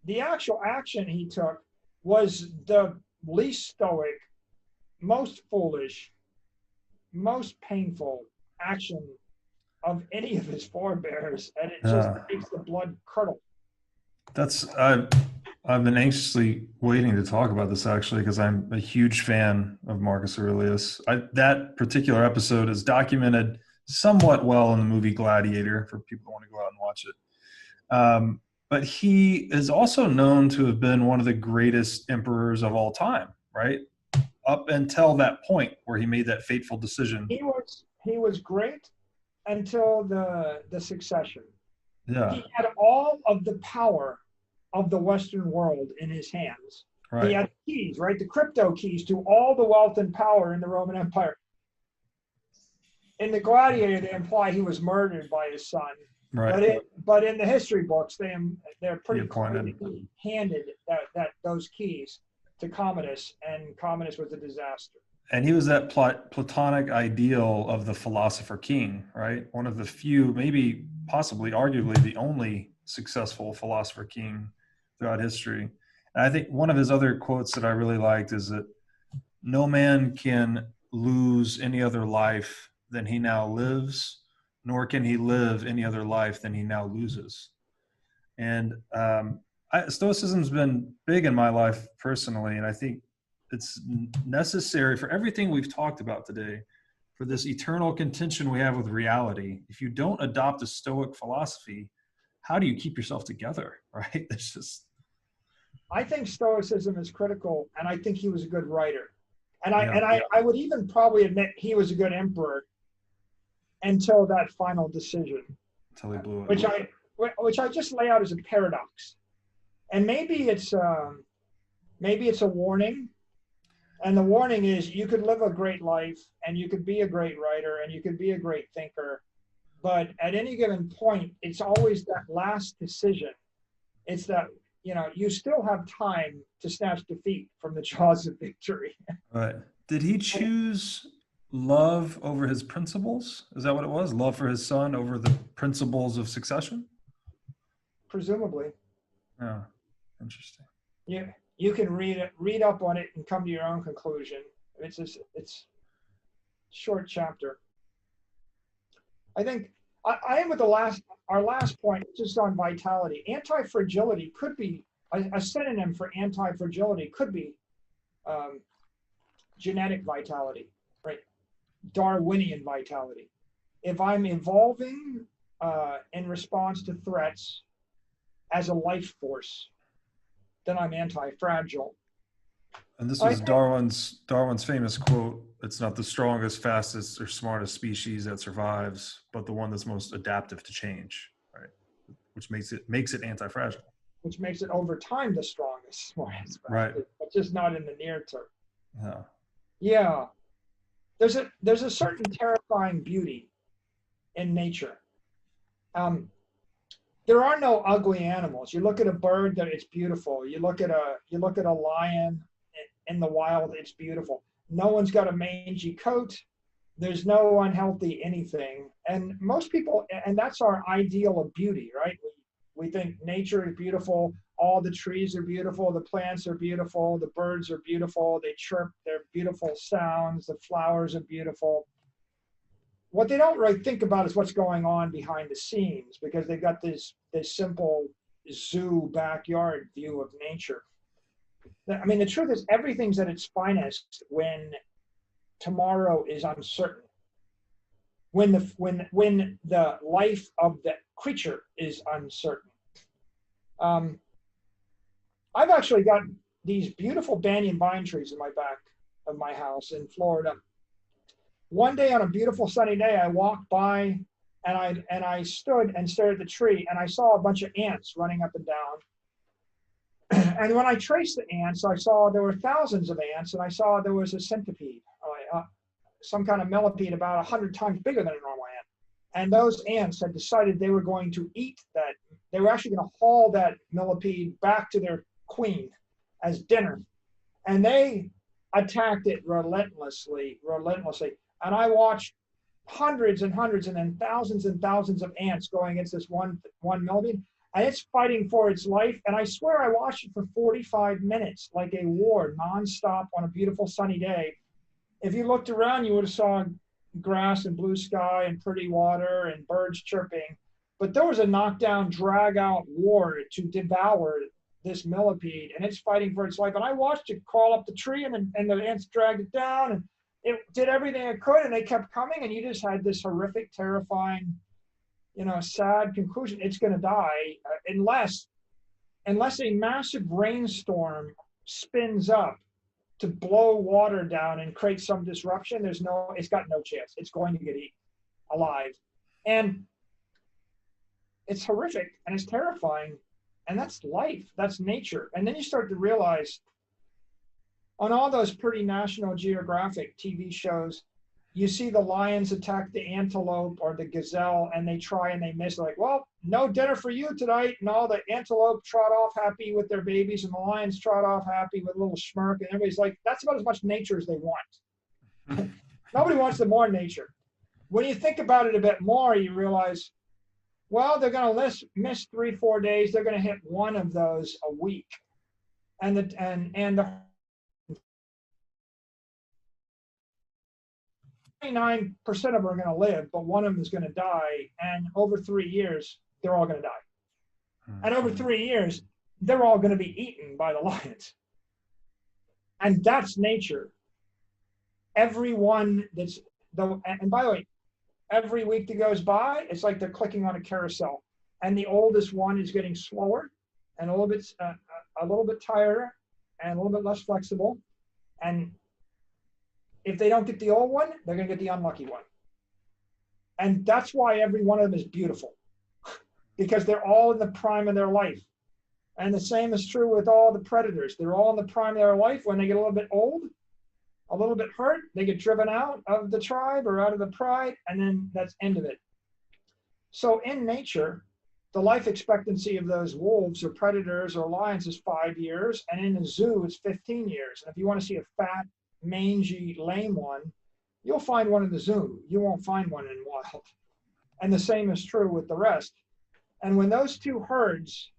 the actual action he took was the least Stoic, most foolish, most painful action of any of his forebears, and it just makes the blood curdle. I've been anxiously waiting to talk about this, actually, because I'm a huge fan of Marcus Aurelius. That particular episode is documented somewhat well in the movie Gladiator for people who want to go out and watch it. But he is also known to have been one of the greatest emperors of all time, right? Up until that point where he made that fateful decision. He was great until the succession. Yeah. He had all of the power of the Western world in his hands. Right. He had keys, right? The crypto keys to all the wealth and power in the Roman Empire. In the Gladiator, they imply he was murdered by his son. Right. But in the history books, they're pretty clearly handed those keys to Commodus, and Commodus was a disaster. And he was that Platonic ideal of the philosopher king, right? One of the few, maybe possibly, arguably the only successful philosopher king throughout history. And I think one of his other quotes that I really liked is that no man can lose any other life than he now lives, nor can he live any other life than he now loses. And Stoicism's been big in my life personally, and I think it's necessary for everything we've talked about today, for this eternal contention we have with reality. If you don't adopt a Stoic philosophy, how do you keep yourself together, right? It's just... I think Stoicism is critical, and I think he was a good writer. And I would even probably admit he was a good emperor until that final decision, until he blew it, which I just lay out as a paradox. And maybe it's a warning. And the warning is you could live a great life, and you could be a great writer, and you could be a great thinker. But at any given point, it's always that last decision. It's that, you still have time to snatch defeat from the jaws of victory. Right. Did he choose love over his principles? Is that what it was? Love for his son over the principles of succession? Presumably. Yeah. Interesting. Yeah. You can read up on it and come to your own conclusion. It's a short chapter. I think I am with our last point, just on vitality. Anti-fragility could be a synonym for anti-fragility could be genetic vitality, right? Darwinian vitality. If I'm evolving in response to threats as a life force, then I'm anti-fragile. And this was Darwin's famous quote: "It's not the strongest, fastest, or smartest species that survives, but the one that's most adaptive to change." Right, which makes it anti-fragile. Which makes it over time the strongest, smartest, right? But just not in the near term. Yeah. Yeah. There's a certain terrifying beauty in nature. There are no ugly animals. You look at a bird, that it's beautiful. You look at a lion in the wild, it's beautiful. No one's got a mangy coat. There's no unhealthy anything. And most people, and that's our ideal of beauty, right? We think nature is beautiful. All the trees are beautiful. The plants are beautiful. The birds are beautiful. They chirp their beautiful sounds. The flowers are beautiful. What they don't really think about is what's going on behind the scenes, because they've got this simple zoo backyard view of nature. I mean, the truth is everything's at its finest when tomorrow is uncertain. When the life of the creature is uncertain. I've actually got these beautiful banyan vine trees in my back of my house in Florida. One day on a beautiful sunny day, I walked by and I stood and stared at the tree, and I saw a bunch of ants running up and down. And when I traced the ants, I saw there were thousands of ants, and I saw there was a centipede, some kind of millipede about 100 times bigger than a normal ant. And those ants had decided they were going to eat that. They were actually going to haul that millipede back to their queen as dinner. And they attacked it relentlessly. And I watched hundreds and hundreds and then thousands of ants going against this one millipede. And it's fighting for its life. And I swear I watched it for 45 minutes, like a war, nonstop on a beautiful sunny day. If you looked around, you would have saw grass and blue sky and pretty water and birds chirping. But there was a knockdown, drag-out war to devour this millipede, and it's fighting for its life. And I watched it crawl up the tree, and the ants dragged it down, and it did everything it could, and they kept coming, and you just had this horrific, terrifying, sad conclusion. It's going to die unless a massive rainstorm spins up to blow water down and create some disruption. It's got no chance. It's going to get eaten alive. And it's horrific and it's terrifying. And that's life, that's nature. And then you start to realize on all those pretty National Geographic TV shows, you see the lions attack the antelope or the gazelle, and they try and they miss. They're like, well, no dinner for you tonight. And all the antelope trot off happy with their babies, and the lions trot off happy with a little smirk. And everybody's like, that's about as much nature as they want. Nobody wants the more nature. When you think about it a bit more, you realize, well, they're going to miss 3-4 days. They're going to hit one of those a week. And the 99% of them are going to live, but one of them is going to die. And over 3 years, they're all going to die. And over 3 years, they're all going to be eaten by the lions. And that's nature. Everyone and by the way, every week that goes by, it's like they're clicking on a carousel. And the oldest one is getting slower and a little bit tighter and a little bit less flexible. And if they don't get the old one, they're going to get the unlucky one. And that's why every one of them is beautiful, because they're all in the prime of their life. And the same is true with all the predators. They're all in the prime of their life. When they get a little bit old, a little bit hurt, they get driven out of the tribe or out of the pride, and then that's the end of it. So in nature, the life expectancy of those wolves or predators or lions is 5 years, and in a zoo, it's 15 years. And if you want to see a fat, mangy, lame one, you'll find one in the zoo. You won't find one in wild. And the same is true with the rest. And when those two herds,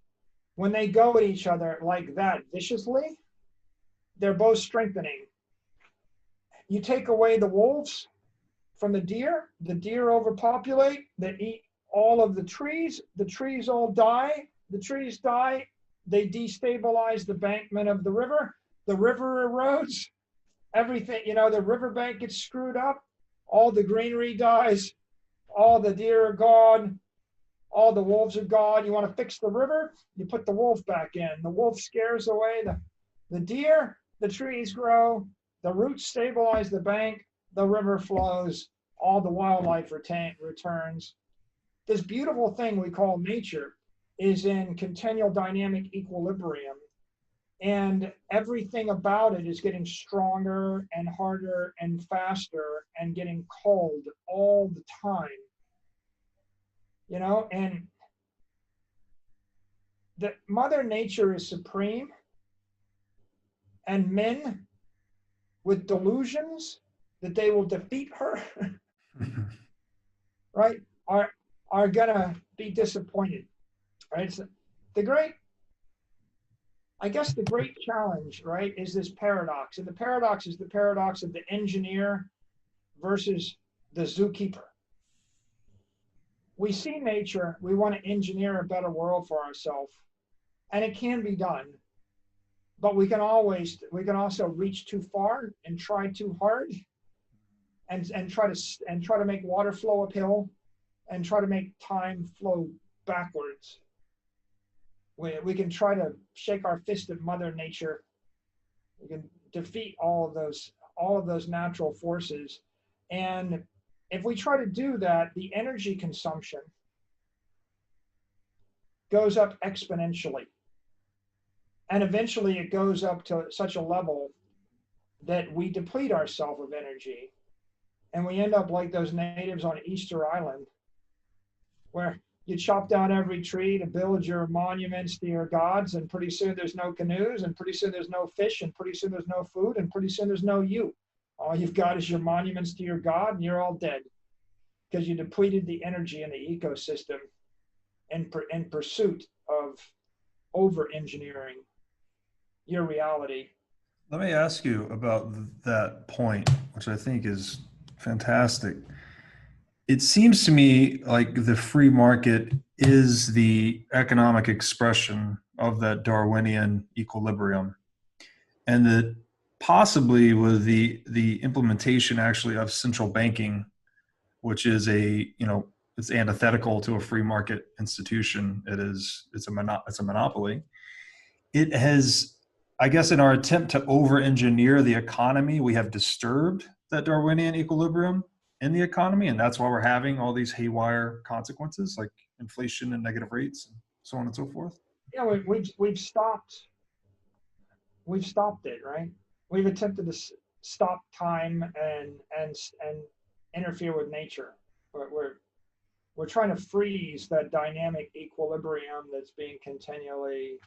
when they go at each other like that viciously, they're both strengthening. You take away the wolves from the deer overpopulate, they eat all of the trees all die. The trees die. They destabilize the bankment of the river erodes. Everything, the riverbank gets screwed up. All the greenery dies. All the deer are gone. All the wolves are gone. You want to fix the river? You put the wolf back in. The wolf scares away the deer. The trees grow. The roots stabilize the bank. The river flows. All the wildlife returns. This beautiful thing we call nature is in continual dynamic equilibrium. And everything about it is getting stronger and harder and faster and getting cold all the time. And the Mother Nature is supreme, and men with delusions that they will defeat her, right, are gonna be disappointed, right? So the great challenge, right, is this paradox, and the paradox is the paradox of the engineer versus the zookeeper. We see nature, we want to engineer a better world for ourselves, and it can be done, but we can also reach too far and try too hard, and try to make water flow uphill, and try to make time flow backwards. We can try to shake our fist at Mother Nature. We can defeat all of those natural forces, and if we try to do that, the energy consumption goes up exponentially. And eventually it goes up to such a level that we deplete ourselves of energy. And we end up like those natives on Easter Island, where you chop down every tree to build your monuments to your gods, and pretty soon there's no canoes, and pretty soon there's no fish, and pretty soon there's no food, and pretty soon there's no you. All you've got is your monuments to your God, and you're all dead because you depleted the energy in the ecosystem in pursuit of over-engineering your reality. Let me ask you about that point, which I think is fantastic. It seems to me like the free market is the economic expression of that Darwinian equilibrium, and that possibly with the implementation actually of central banking, which is it's antithetical to a free market institution. It's a monopoly. It has, I guess, in our attempt to over-engineer the economy, we have disturbed that Darwinian equilibrium in the economy, and that's why we're having all these haywire consequences like inflation and negative rates and so on and so forth. Yeah, we've stopped it, right? We've attempted to stop time and interfere with nature. We're trying to freeze that dynamic equilibrium that's being continually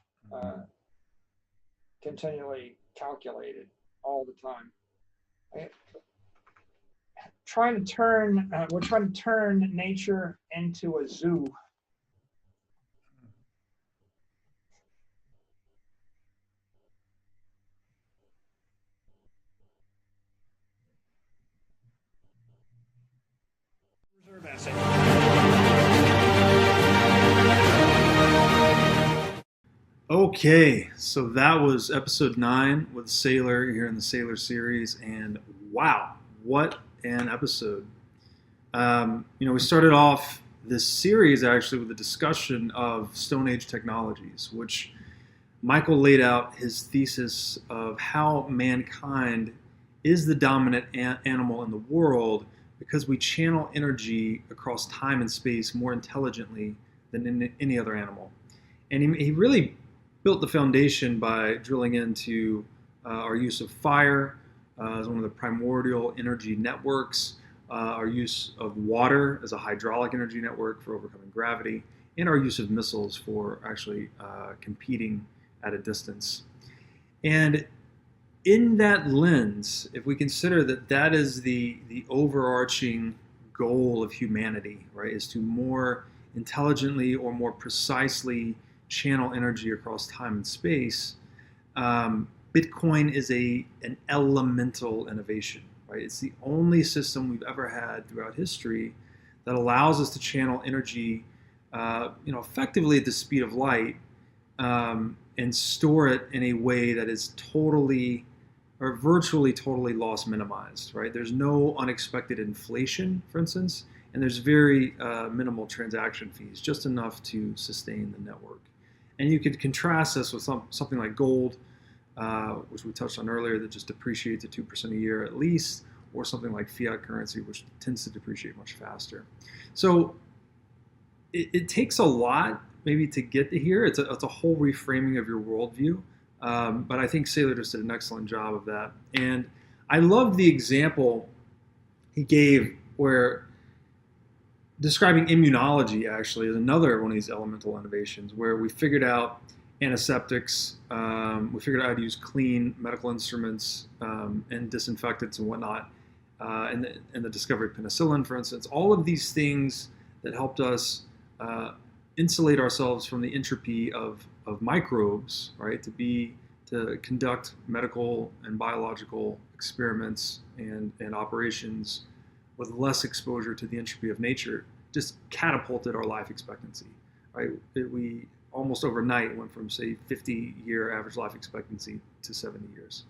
calculated all the time. We're trying to turn nature into a zoo. Reserve asset. Okay, so that was episode 9 with Saylor here in the Saylor Series, and wow, what an episode. We started off this series actually with a discussion of Stone Age technologies, which Michael laid out his thesis of how mankind is the dominant animal in the world because we channel energy across time and space more intelligently than in any other animal. And he really built the foundation by drilling into our use of fire as one of the primordial energy networks, our use of water as a hydraulic energy network for overcoming gravity, and our use of missiles for actually competing at a distance. And in that lens, if we consider that that is the overarching goal of humanity, right, is to more intelligently or more precisely channel energy across time and space, Bitcoin is an elemental innovation, right? It's the only system we've ever had throughout history that allows us to channel energy, effectively at the speed of light, and store it in a way that is totally or virtually totally loss minimized, right? There's no unexpected inflation, for instance, and there's very minimal transaction fees, just enough to sustain the network. And you could contrast this with something like gold, which we touched on earlier, that just depreciates at 2% a year at least, or something like fiat currency, which tends to depreciate much faster. So it takes a lot maybe to get to here. It's a whole reframing of your worldview. But I think Saylor just did an excellent job of that. And I love the example he gave where describing immunology actually is another one of these elemental innovations where we figured out antiseptics, we figured out how to use clean medical instruments and disinfectants and whatnot, and the discovery of penicillin, for instance. All of these things that helped us insulate ourselves from the entropy of microbes, right? To conduct medical and biological experiments and operations with less exposure to the entropy of nature, just catapulted our life expectancy, right? We almost overnight went from, say, 50-year average life expectancy to 70 years.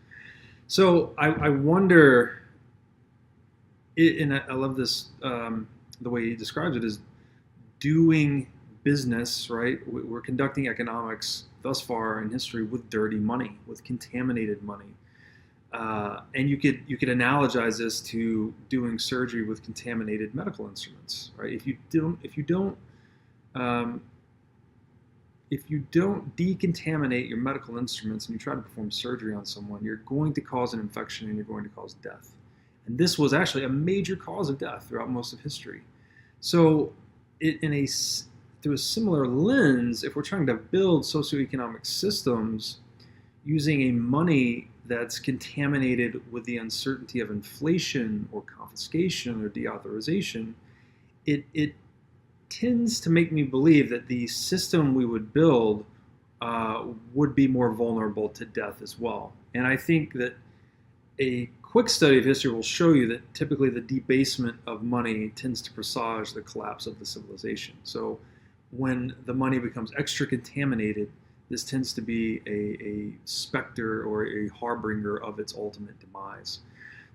So I wonder, and I love this, the way he describes it is doing business, right? We're conducting economics thus far in history with dirty money, with contaminated money. And you could analogize this to doing surgery with contaminated medical instruments, right? If you don't decontaminate your medical instruments and you try to perform surgery on someone, you're going to cause an infection and you're going to cause death. And this was actually a major cause of death throughout most of history. So through a similar lens, if we're trying to build socioeconomic systems using a money that's contaminated with the uncertainty of inflation or confiscation or deauthorization, it tends to make me believe that the system we would build would be more vulnerable to death as well. And I think that a quick study of history will show you that typically the debasement of money tends to presage the collapse of the civilization. So when the money becomes extra contaminated, this tends to be a specter or a harbinger of its ultimate demise.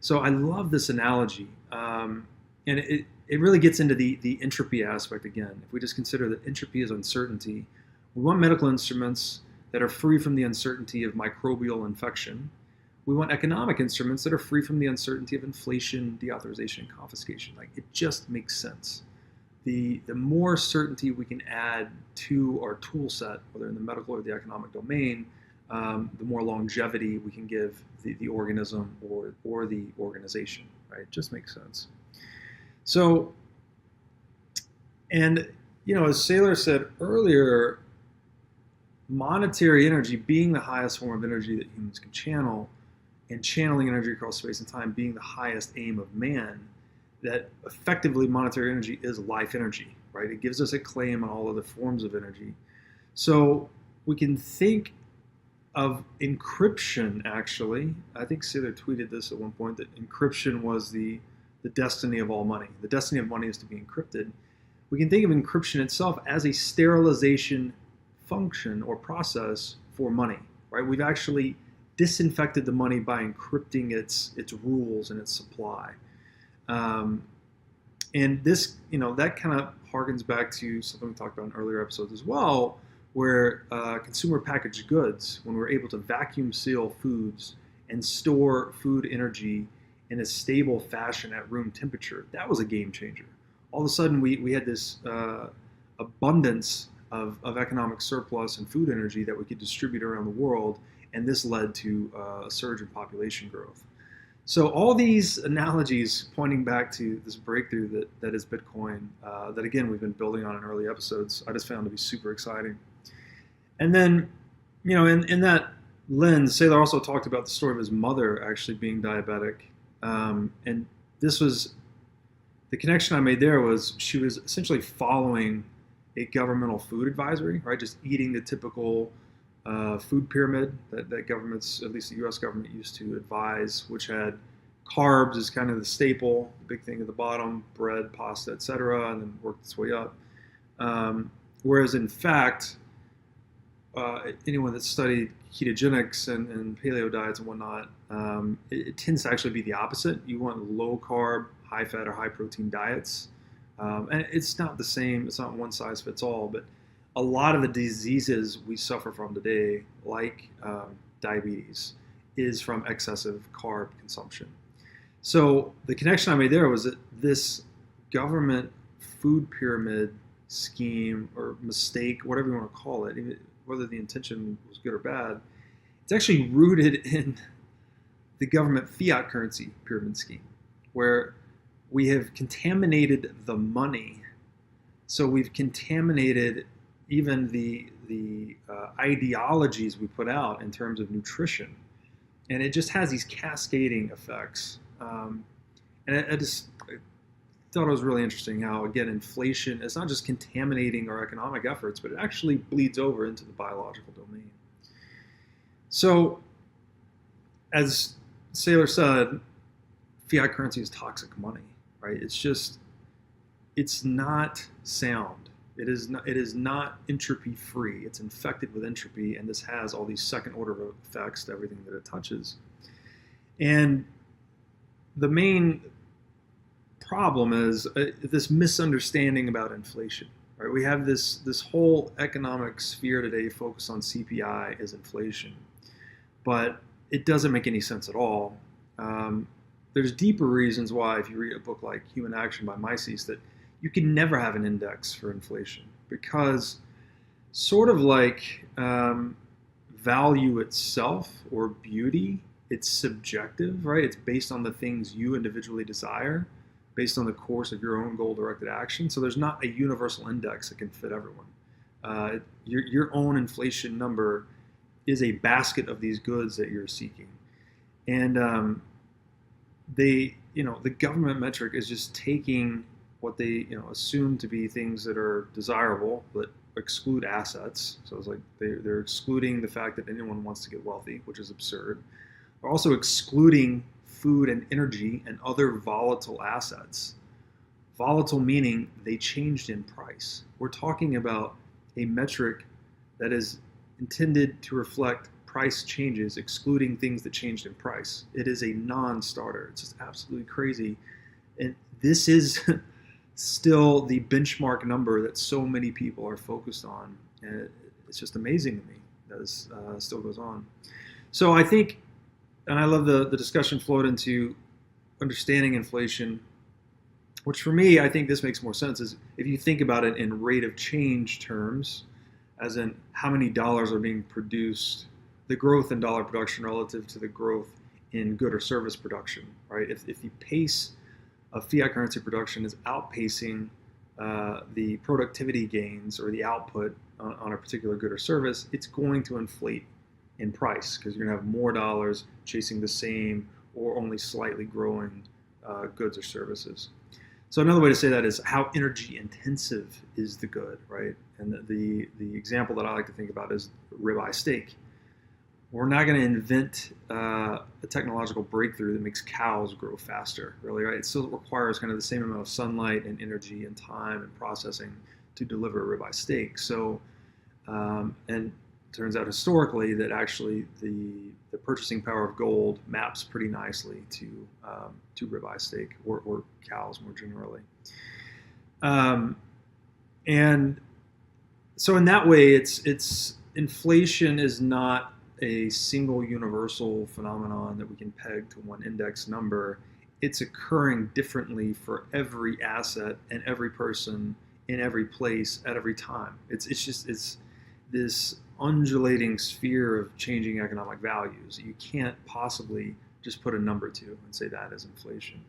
So I love this analogy. And it really gets into the entropy aspect again. If we just consider that entropy is uncertainty, we want medical instruments that are free from the uncertainty of microbial infection. We want economic instruments that are free from the uncertainty of inflation, deauthorization, and confiscation. Like, it just makes sense. The more certainty we can add to our tool set, whether in the medical or the economic domain, the more longevity we can give the organism or the organization, right? It just makes sense. So, and, as Saylor said earlier, monetary energy being the highest form of energy that humans can channel, and channeling energy across space and time being the highest aim of man, that effectively monetary energy is life energy, right? It gives us a claim on all of the forms of energy. So we can think of encryption, actually. I think Saylor tweeted this at one point, that encryption was the destiny of all money. The destiny of money is to be encrypted. We can think of encryption itself as a sterilization function or process for money, right? We've actually disinfected the money by encrypting its rules and its supply. And this, that kind of harkens back to something we talked about in earlier episodes as well, where consumer packaged goods, when we're able to vacuum seal foods and store food energy in a stable fashion at room temperature, that was a game changer. All of a sudden, we had this abundance of economic surplus and food energy that we could distribute around the world, and this led to a surge in population growth. So all these analogies pointing back to this breakthrough that is Bitcoin, that again we've been building on in early episodes, I just found to be super exciting. And then, in that lens, Saylor also talked about the story of his mother actually being diabetic. And this was, the connection I made there was she was essentially following a governmental food advisory, right? Just eating the typical food pyramid that governments, at least the U.S. government, used to advise, which had Carbs is kind of the staple, the big thing at the bottom, bread, pasta, etc., and then work its way up. Whereas in fact, anyone that's studied ketogenics and paleo diets and whatnot, it tends to actually be the opposite. You want low carb, high fat, or high protein diets. And it's not the same, it's not one size fits all, but a lot of the diseases we suffer from today, like diabetes, is from excessive carb consumption. So the connection I made there was that this government food pyramid scheme or mistake, whatever you want to call it, whether the intention was good or bad, it's actually rooted in the government fiat currency pyramid scheme, where we have contaminated the money. So we've contaminated even the ideologies we put out in terms of nutrition. And it just has these cascading effects. And I thought it was really interesting how, again, inflation is not just contaminating our economic efforts, but it actually bleeds over into the biological domain. So, as Saylor said, fiat currency is toxic money, right? It's not sound. It is not entropy free. It's infected with entropy, and this has all these second order effects to everything that it touches. And the main problem is this misunderstanding about inflation. Right? We have this whole economic sphere today focused on CPI as inflation, but it doesn't make any sense at all. There's deeper reasons why, if you read a book like Human Action by Mises, that you can never have an index for inflation, because sort of like value itself or beauty, it's subjective, right? It's based on the things you individually desire, based on the course of your own goal-directed action. So there's not a universal index that can fit everyone. Your own inflation number is a basket of these goods that you're seeking. And the government metric is just taking what they assume to be things that are desirable but exclude assets. So it's like they're excluding the fact that anyone wants to get wealthy, which is absurd. They're also excluding food and energy and other volatile assets. Volatile meaning they changed in price. We're talking about a metric that is intended to reflect price changes, excluding things that changed in price. It is a non-starter. It's just absolutely crazy. And this is still the benchmark number that so many people are focused on. And it's just amazing to me that this still goes on. So I think, and I love the discussion flowed into understanding inflation, which for me, I think this makes more sense, is if you think about it in rate of change terms, as in how many dollars are being produced, the growth in dollar production relative to the growth in good or service production, right? If the pace of fiat currency production is outpacing the productivity gains or the output on a particular good or service, it's going to inflate in price, because you're going to have more dollars chasing the same or only slightly growing goods or services. So another way to say that is how energy intensive is the good, right? And the example that I like to think about is ribeye steak. We're not going to invent a technological breakthrough that makes cows grow faster, really, right? It still requires kind of the same amount of sunlight and energy and time and processing to deliver a ribeye steak. So, and turns out historically that actually the purchasing power of gold maps pretty nicely to ribeye steak or cows more generally. And so in that way, it's inflation is not a single universal phenomenon that we can peg to one index number. It's occurring differently for every asset and every person in every place at every time. It's this undulating sphere of changing economic values. You can't possibly just put a number to and say that is inflation.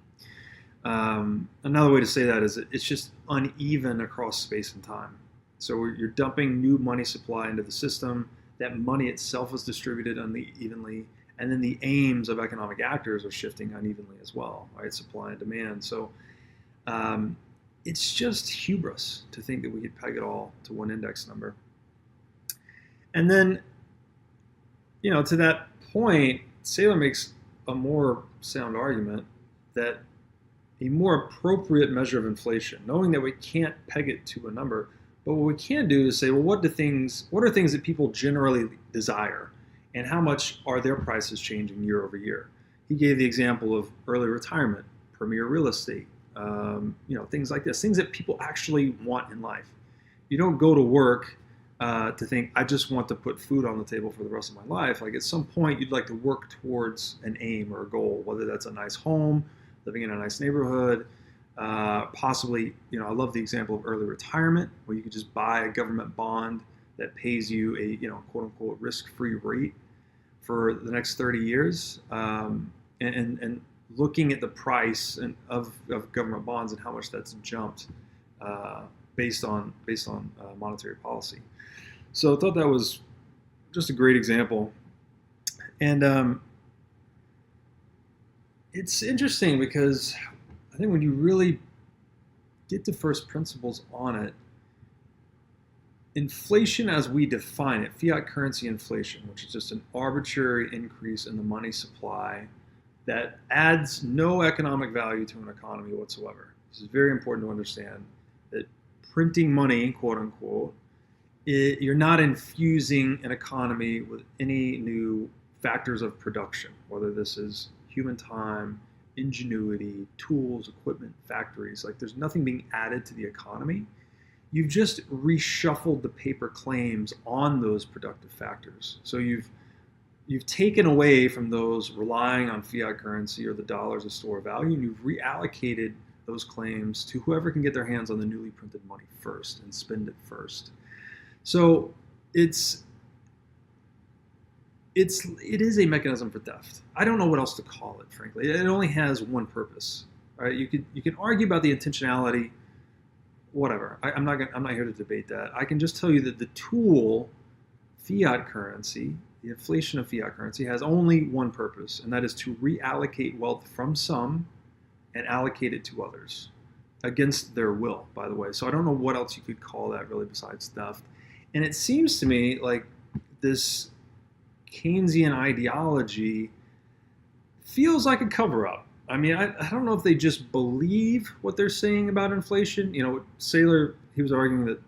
Another way to say that is it's just uneven across space and time. So you're dumping new money supply into the system. That money itself is distributed unevenly, and then the aims of economic actors are shifting unevenly as well, right? Supply and demand. So it's just hubris to think that we could peg it all to one index number. And then, to that point, Saylor makes a more sound argument that a more appropriate measure of inflation, knowing that we can't peg it to a number, but what we can do is say, well, what are things that people generally desire, and how much are their prices changing year over year? He gave the example of early retirement, premier real estate, things like this, things that people actually want in life. You don't go to work to think, I just want to put food on the table for the rest of my life. Like, at some point, you'd like to work towards an aim or a goal, whether that's a nice home, living in a nice neighborhood, possibly, I love the example of early retirement, where you could just buy a government bond that pays you a, quote unquote, risk-free rate for the next 30 years, and looking at the price of government bonds and how much that's jumped based on monetary policy. So I thought that was just a great example. And it's interesting because I think when you really get to first principles on it, inflation as we define it, fiat currency inflation, which is just an arbitrary increase in the money supply that adds no economic value to an economy whatsoever. This is very important to understand, that printing money, quote unquote, you're not infusing an economy with any new factors of production, whether this is human time, ingenuity, tools, equipment, factories. Like, there's nothing being added to the economy. You've just reshuffled the paper claims on those productive factors. So you've taken away from those relying on fiat currency or the dollar as a store of value, and you've reallocated those claims to whoever can get their hands on the newly printed money first and spend it first. So it is a mechanism for theft. I don't know what else to call it, frankly. It only has one purpose. Right? You can argue about the intentionality, whatever. I'm not here to debate that. I can just tell you that the tool, fiat currency, the inflation of fiat currency, has only one purpose, and that is to reallocate wealth from some and allocate it to others against their will, by the way. So I don't know what else you could call that really besides theft. And it seems to me like this Keynesian ideology feels like a cover-up. I mean, I don't know if they just believe what they're saying about inflation. Saylor, he was arguing that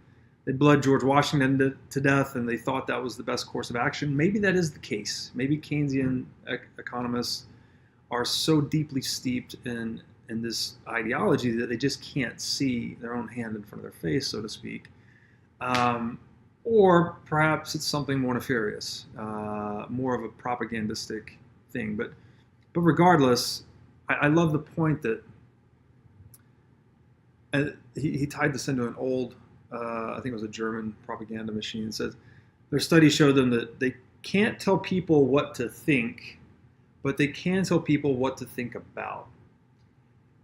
they bled George Washington to death and they thought that was the best course of action. Maybe that is the case. Maybe Keynesian economists are so deeply steeped in this ideology that they just can't see their own hand in front of their face, so to speak. Or perhaps it's something more nefarious, more of a propagandistic thing. But regardless, I love the point that he tied this into an old, I think it was a German propaganda machine. It says their study showed them that they can't tell people what to think, but they can tell people what to think about.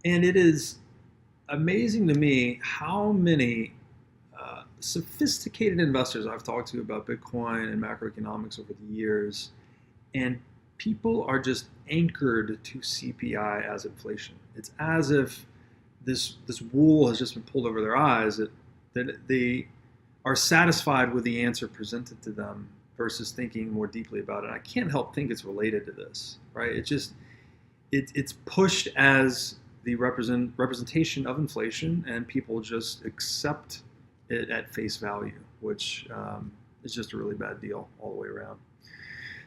And it is amazing to me how many sophisticated investors I've talked to about Bitcoin and macroeconomics over the years, and people are just anchored to CPI as inflation. It's as if this wool has just been pulled over their eyes, that they are satisfied with the answer presented to them versus thinking more deeply about it. I can't help think it's related to this, right? It's pushed as the representation of inflation, and people just accept it at face value, which is just a really bad deal all the way around.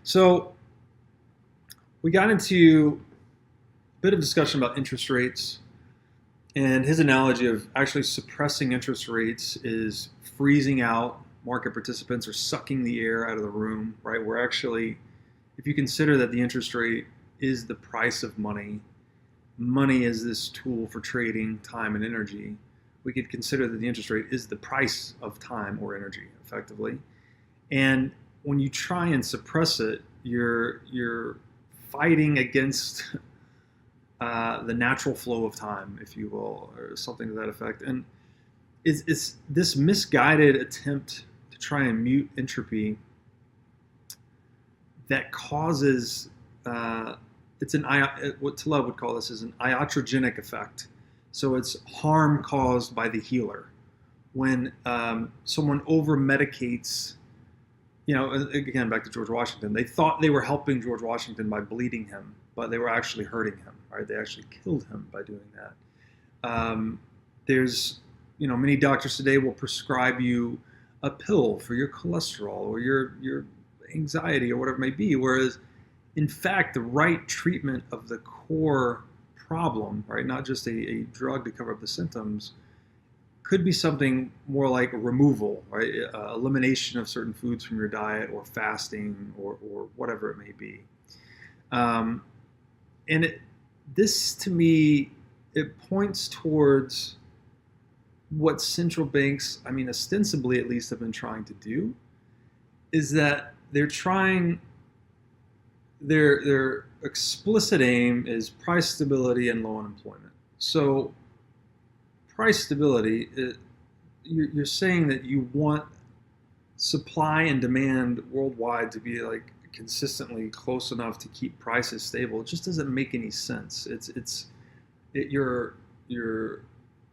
So we got into a bit of discussion about interest rates, and his analogy of actually suppressing interest rates is freezing out market participants or sucking the air out of the room, right? We're actually, if you consider that the interest rate is the price of money, money is this tool for trading time and energy, we could consider that the interest rate is the price of time or energy, effectively. And when you try and suppress it, you're fighting against the natural flow of time, if you will, or something to that effect. And it's this misguided attempt to try and mute entropy that causes what Taleb would call this is an iatrogenic effect. So it's harm caused by the healer. When someone over-medicates, again, back to George Washington, they thought they were helping George Washington by bleeding him. but they were actually hurting him, right? They actually killed him by doing that. There's, many doctors today will prescribe you a pill for your cholesterol or your anxiety or whatever it may be, whereas in fact, the right treatment of the core problem, right, not just a drug to cover up the symptoms, could be something more like removal, right, elimination of certain foods from your diet, or fasting, or whatever it may be. This to me, it points towards what central banks, ostensibly at least, have been trying to do, is that they're trying, their explicit aim is price stability and low unemployment. So price stability, you're saying that you want supply and demand worldwide to be like consistently close enough to keep prices stable. It just doesn't make any sense. You're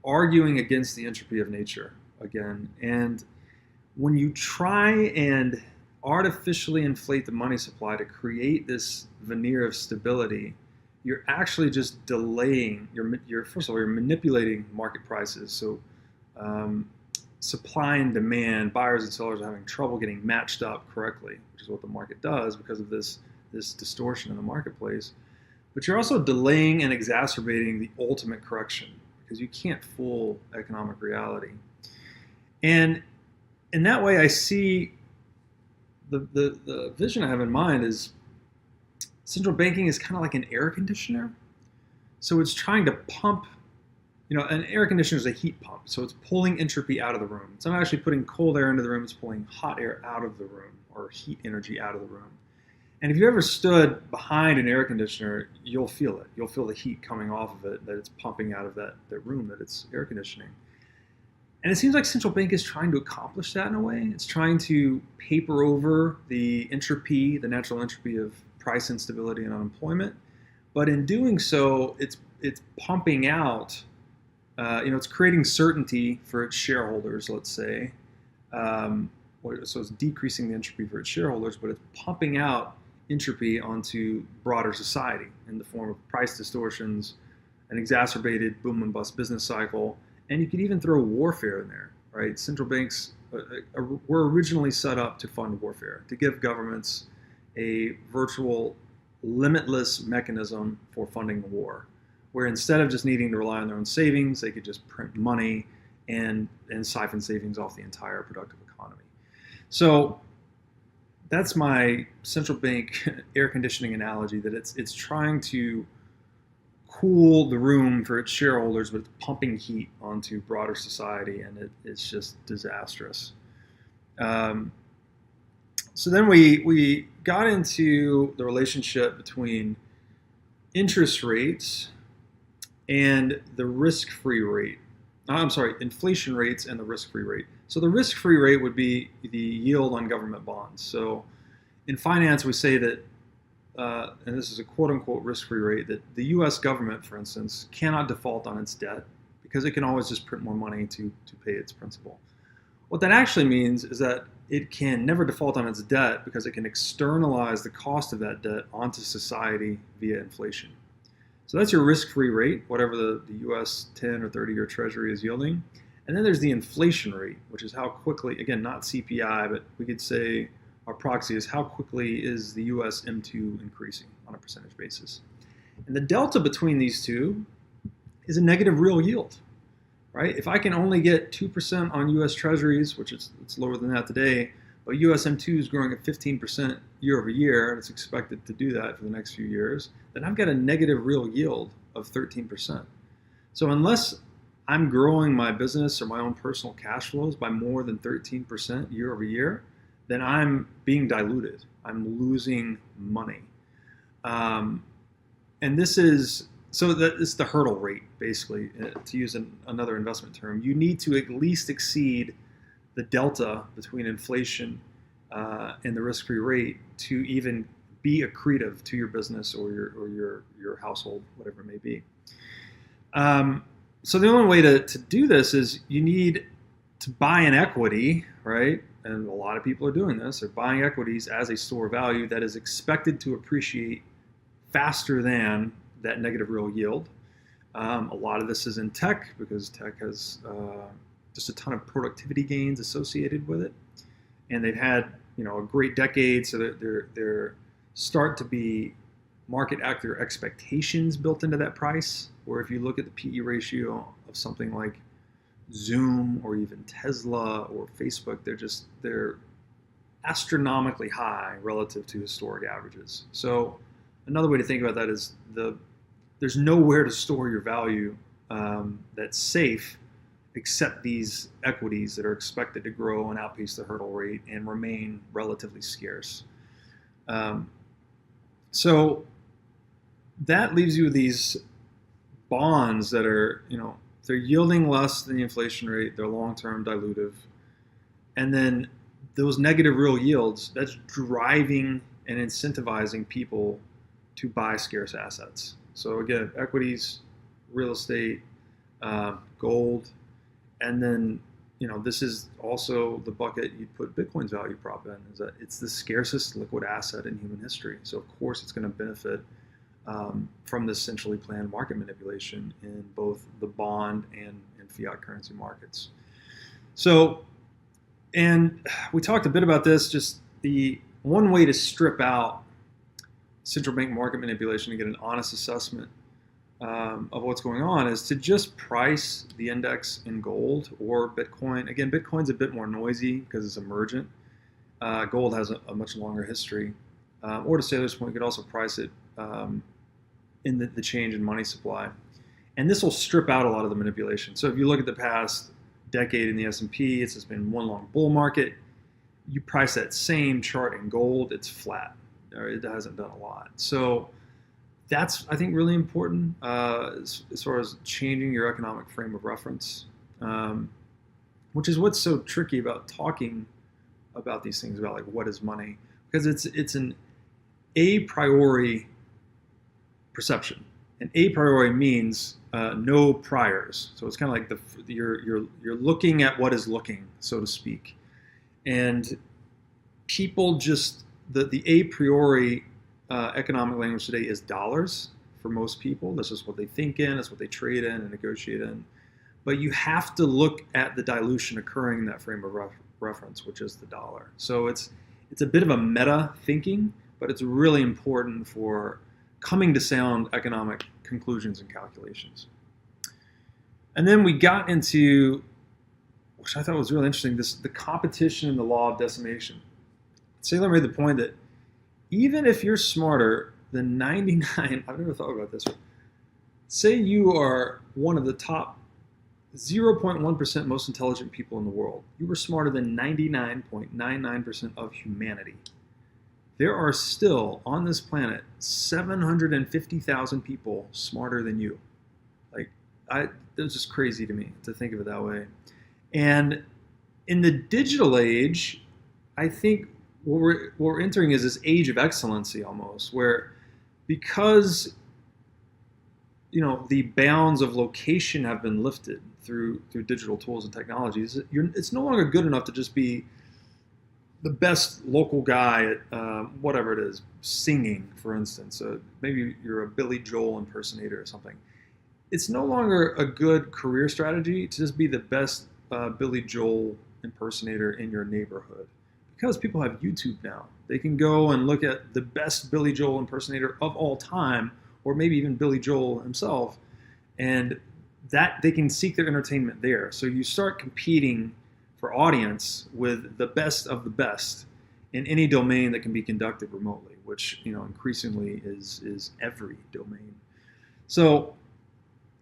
arguing against the entropy of nature again. And when you try and artificially inflate the money supply to create this veneer of stability, you're actually just delaying. First of all, you're manipulating market prices. So supply and demand, buyers and sellers are having trouble getting matched up correctly, which is what the market does because of this distortion in the marketplace. But you're also delaying and exacerbating the ultimate correction because you can't fool economic reality. And in that way, I see the vision I have in mind is central banking is kind of like an air conditioner. So it's trying to pump, an air conditioner is a heat pump. So it's pulling entropy out of the room. It's not actually putting cold air into the room, it's pulling hot air out of the room, or heat energy out of the room. And if you ever stood behind an air conditioner, you'll feel it. You'll feel the heat coming off of it, that it's pumping out of that room that it's air conditioning. And it seems like central bank is trying to accomplish that in a way. It's trying to paper over the entropy, the natural entropy of price instability and unemployment. But in doing so, it's pumping out, it's creating certainty for its shareholders, let's say. So it's decreasing the entropy for its shareholders, but it's pumping out entropy onto broader society in the form of price distortions, an exacerbated boom and bust business cycle, and you could even throw warfare in there, right? Central banks were originally set up to fund warfare, to give governments a virtual, limitless mechanism for funding the war, where instead of just needing to rely on their own savings, they could just print money and siphon savings off the entire productive economy. So that's my central bank air conditioning analogy, that it's trying to cool the room for its shareholders, but it's pumping heat onto broader society, and it's just disastrous. So then we got into the relationship between interest rates and the risk-free rate. Inflation rates and the risk-free rate. So the risk-free rate would be the yield on government bonds. So in finance, we say that, and this is a quote-unquote risk-free rate, that the U.S. government, for instance, cannot default on its debt because it can always just print more money to pay its principal. What that actually means is that it can never default on its debt because it can externalize the cost of that debt onto society via inflation. So that's your risk-free rate, whatever the U.S. 10 or 30-year Treasury is yielding. And then there's the inflation rate, which is how quickly, again, not CPI, but we could say our proxy is how quickly is the U.S. M2 increasing on a percentage basis. And the delta between these two is a negative real yield, right? If I can only get 2% on U.S. Treasuries, which it's lower than that today, but U.S. M2 is growing at 15% year over year, and it's expected to do that for the next few years, then I've got a negative real yield of 13%. So unless I'm growing my business or my own personal cash flows by more than 13% year over year, then I'm being diluted. I'm losing money. And this is, so that is the hurdle rate, basically, to use another investment term. You need to at least exceed the delta between inflation and the risk-free rate to even be accretive to your business or your household, whatever it may be. So the only way to do this is you need to buy an equity, right? And a lot of people are doing this. They're buying equities as a store of value that is expected to appreciate faster than that negative real yield. A lot of this is in tech because tech has just a ton of productivity gains associated with it, and they've had a great decade, so they're start to be market accurate expectations built into that price. Where if you look at the PE ratio of something like Zoom or even Tesla or Facebook, they're astronomically high relative to historic averages. So another way to think about that is there's nowhere to store your value that's safe except these equities that are expected to grow and outpace the hurdle rate and remain relatively scarce. So that leaves you with these bonds that are, they're yielding less than the inflation rate, they're long-term dilutive, and then those negative real yields, that's driving and incentivizing people to buy scarce assets. So again, equities, real estate, gold, and then this is also the bucket you'd put Bitcoin's value prop in, is that it's the scarcest liquid asset in human history. So of course it's going to benefit from this centrally planned market manipulation in both the bond and fiat currency markets. So, and we talked a bit about this, just the one way to strip out central bank market manipulation and get an honest assessment of what's going on is to just price the index in gold or Bitcoin. Again, Bitcoin's a bit more noisy because it's emergent. Gold has a much longer history. Or to Saylor's point, you could also price it in the change in money supply. And this will strip out a lot of the manipulation. So if you look at the past decade in the S&P, it's just been one long bull market. You price that same chart in gold, it's flat. It hasn't done a lot. So that's, I think, really important as far as changing your economic frame of reference, which is what's so tricky about talking about these things, about like what is money, because it's an a priori perception. And a priori means no priors. So it's kind of like you're looking at what is looking, so to speak. And people just, the a priori economic language today is dollars for most people. This is what they think in, it's what they trade in and negotiate in. But you have to look at the dilution occurring in that frame of reference, which is the dollar. So it's a bit of a meta thinking, but it's really important for coming to sound economic conclusions and calculations. And then we got into, which I thought was really interesting, the competition and the law of decimation. Saylor made the point that even if you're smarter than 99, I've never thought about this. Say you are one of the top 0.1% most intelligent people in the world. You were smarter than 99.99% of humanity. There are still on this planet 750,000 people smarter than you. That's just crazy to me to think of it that way. And in the digital age, I think what we're entering is this age of excellency almost, where because the bounds of location have been lifted through digital tools and technologies, it's no longer good enough to just be the best local guy at whatever it is, singing, for instance. Maybe you're a Billy Joel impersonator or something. It's no longer a good career strategy to just be the best Billy Joel impersonator in your neighborhood, because people have YouTube now. They can go and look at the best Billy Joel impersonator of all time, or maybe even Billy Joel himself, and that they can seek their entertainment there. So you start competing for audience with the best of the best in any domain that can be conducted remotely, which increasingly is every domain. So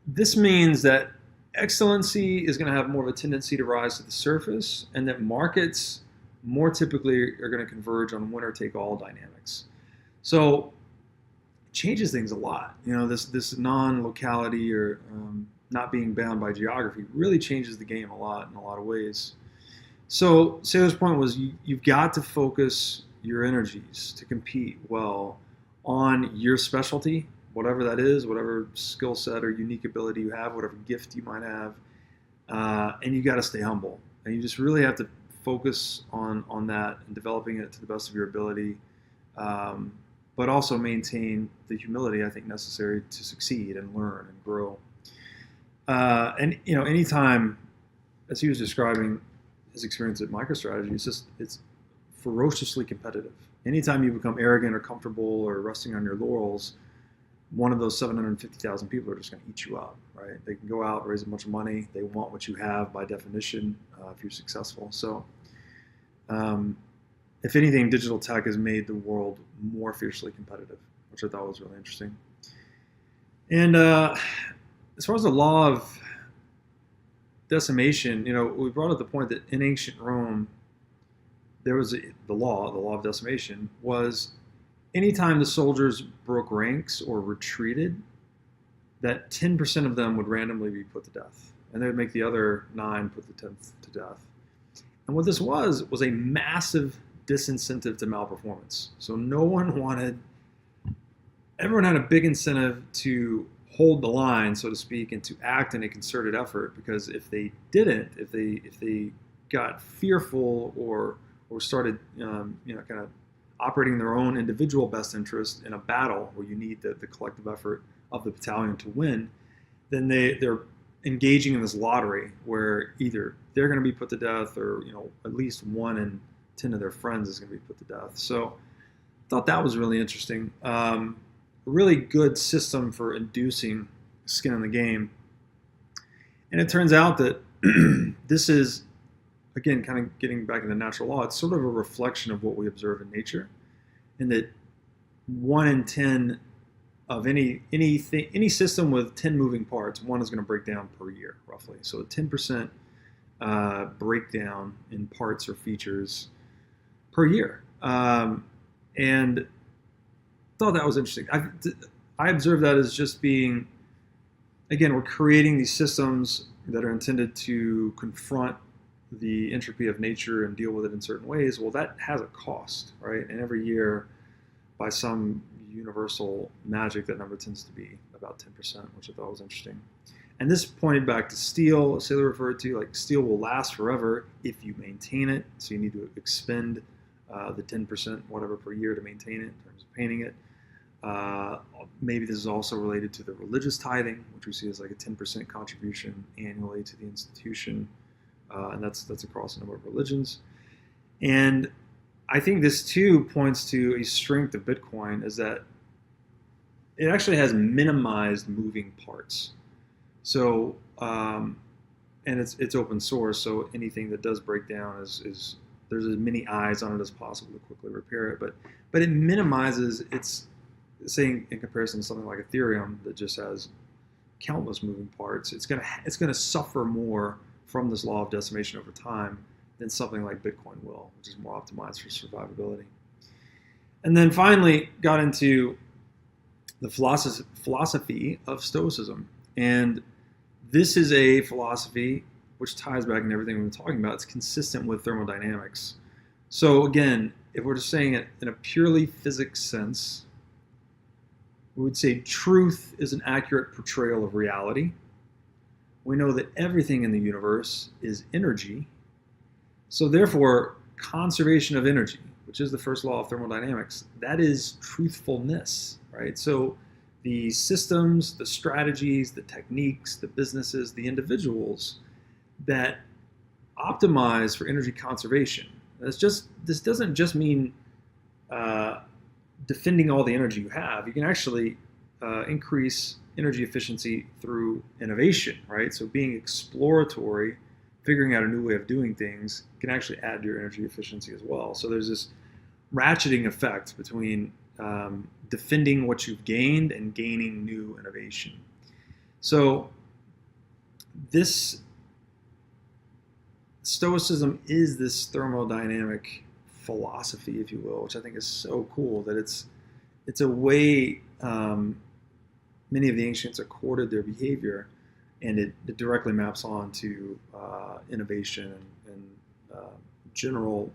this means that excellency is going to have more of a tendency to rise to the surface, and that markets more typically are going to converge on winner-take-all dynamics. So it changes things a lot. This non-locality or not being bound by geography really changes the game a lot in a lot of ways. So Saylor's point was you've got to focus your energies to compete well on your specialty, whatever that is, whatever skill set or unique ability you have, whatever gift you might have, and you got to stay humble. And you just really have to focus on that and developing it to the best of your ability. But but also maintain the humility I think necessary to succeed and learn and grow. And anytime, as he was describing his experience at MicroStrategy, it's ferociously competitive. Anytime you become arrogant or comfortable or resting on your laurels, one of those 750,000 people are just going to eat you up, right? They can go out, raise a bunch of money. They want what you have by definition if you're successful. So if anything, digital tech has made the world more fiercely competitive, which I thought was really interesting. And as far as the law of decimation, we brought up the point that in ancient Rome, there was the law of decimation was anytime the soldiers broke ranks or retreated, that 10% of them would randomly be put to death. And they would make the other 9 put the 10th to death. And what this was a massive disincentive to malperformance. So everyone had a big incentive to hold the line, so to speak, and to act in a concerted effort, because if they didn't, if they got fearful or started, kind of operating their own individual best interest in a battle where you need the collective effort of the battalion to win, then they're engaging in this lottery where either they're going to be put to death or at least 1 in 10 of their friends is going to be put to death. So I thought that was really interesting. A really good system for inducing skin in the game. And it turns out that this is, again, kind of getting back into natural law, it's sort of a reflection of what we observe in nature, and that 1 in 10 of any system with 10 moving parts, 1 is going to break down per year, roughly. So a 10% breakdown in parts or features per year. And thought that was interesting. I observed that as just being, again, we're creating these systems that are intended to confront the entropy of nature and deal with it in certain ways. Well, that has a cost, right? And every year, by some universal magic, that number tends to be about 10%, which I thought was interesting. And this pointed back to steel. Saylor referred to, like, steel will last forever if you maintain it. So you need to expend the 10% whatever per year to maintain it in terms of painting it. Maybe this is also related to the religious tithing, which we see as like a 10% contribution annually to the institution. And that's across a number of religions. And I think this too points to a strength of Bitcoin, is that it actually has minimized moving parts. So, and it's open source, so anything that does break down is there's as many eyes on it as possible to quickly repair it. But it minimizes its, saying in comparison to something like Ethereum that just has countless moving parts, it's gonna suffer more from this law of decimation over time than something like Bitcoin will, which is more optimized for survivability. And then finally got into the philosophy of Stoicism. And this is a philosophy which ties back into everything we've been talking about. It's consistent with thermodynamics. So again, if we're just saying it in a purely physics sense, we would say truth is an accurate portrayal of reality. We know that everything in the universe is energy. So therefore, conservation of energy, which is the first law of thermodynamics, that is truthfulness, right? So the systems, the strategies, the techniques, the businesses, the individuals that optimize for energy conservation. This doesn't just mean defending all the energy you have. You can actually increase energy efficiency through innovation, right? So being exploratory, figuring out a new way of doing things, can actually add to your energy efficiency as well. So there's this ratcheting effect between defending what you've gained and gaining new innovation. So this Stoicism is this thermodynamic philosophy, if you will, which I think is so cool that it's a way many of the ancients accorded their behavior, and it directly maps on to innovation and general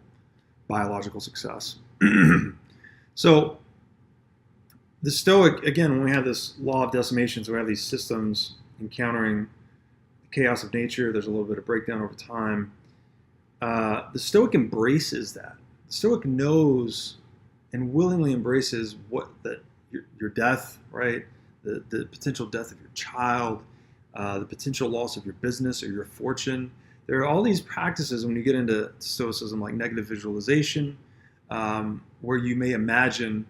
biological success. So the Stoic, again, when we have this law of decimation, so we have these systems encountering the chaos of nature, there's a little bit of breakdown over time. The Stoic embraces that. The Stoic knows and willingly embraces your death, right? The potential death of your child, the potential loss of your business or your fortune. There are all these practices when you get into Stoicism, like negative visualization, where you may imagine,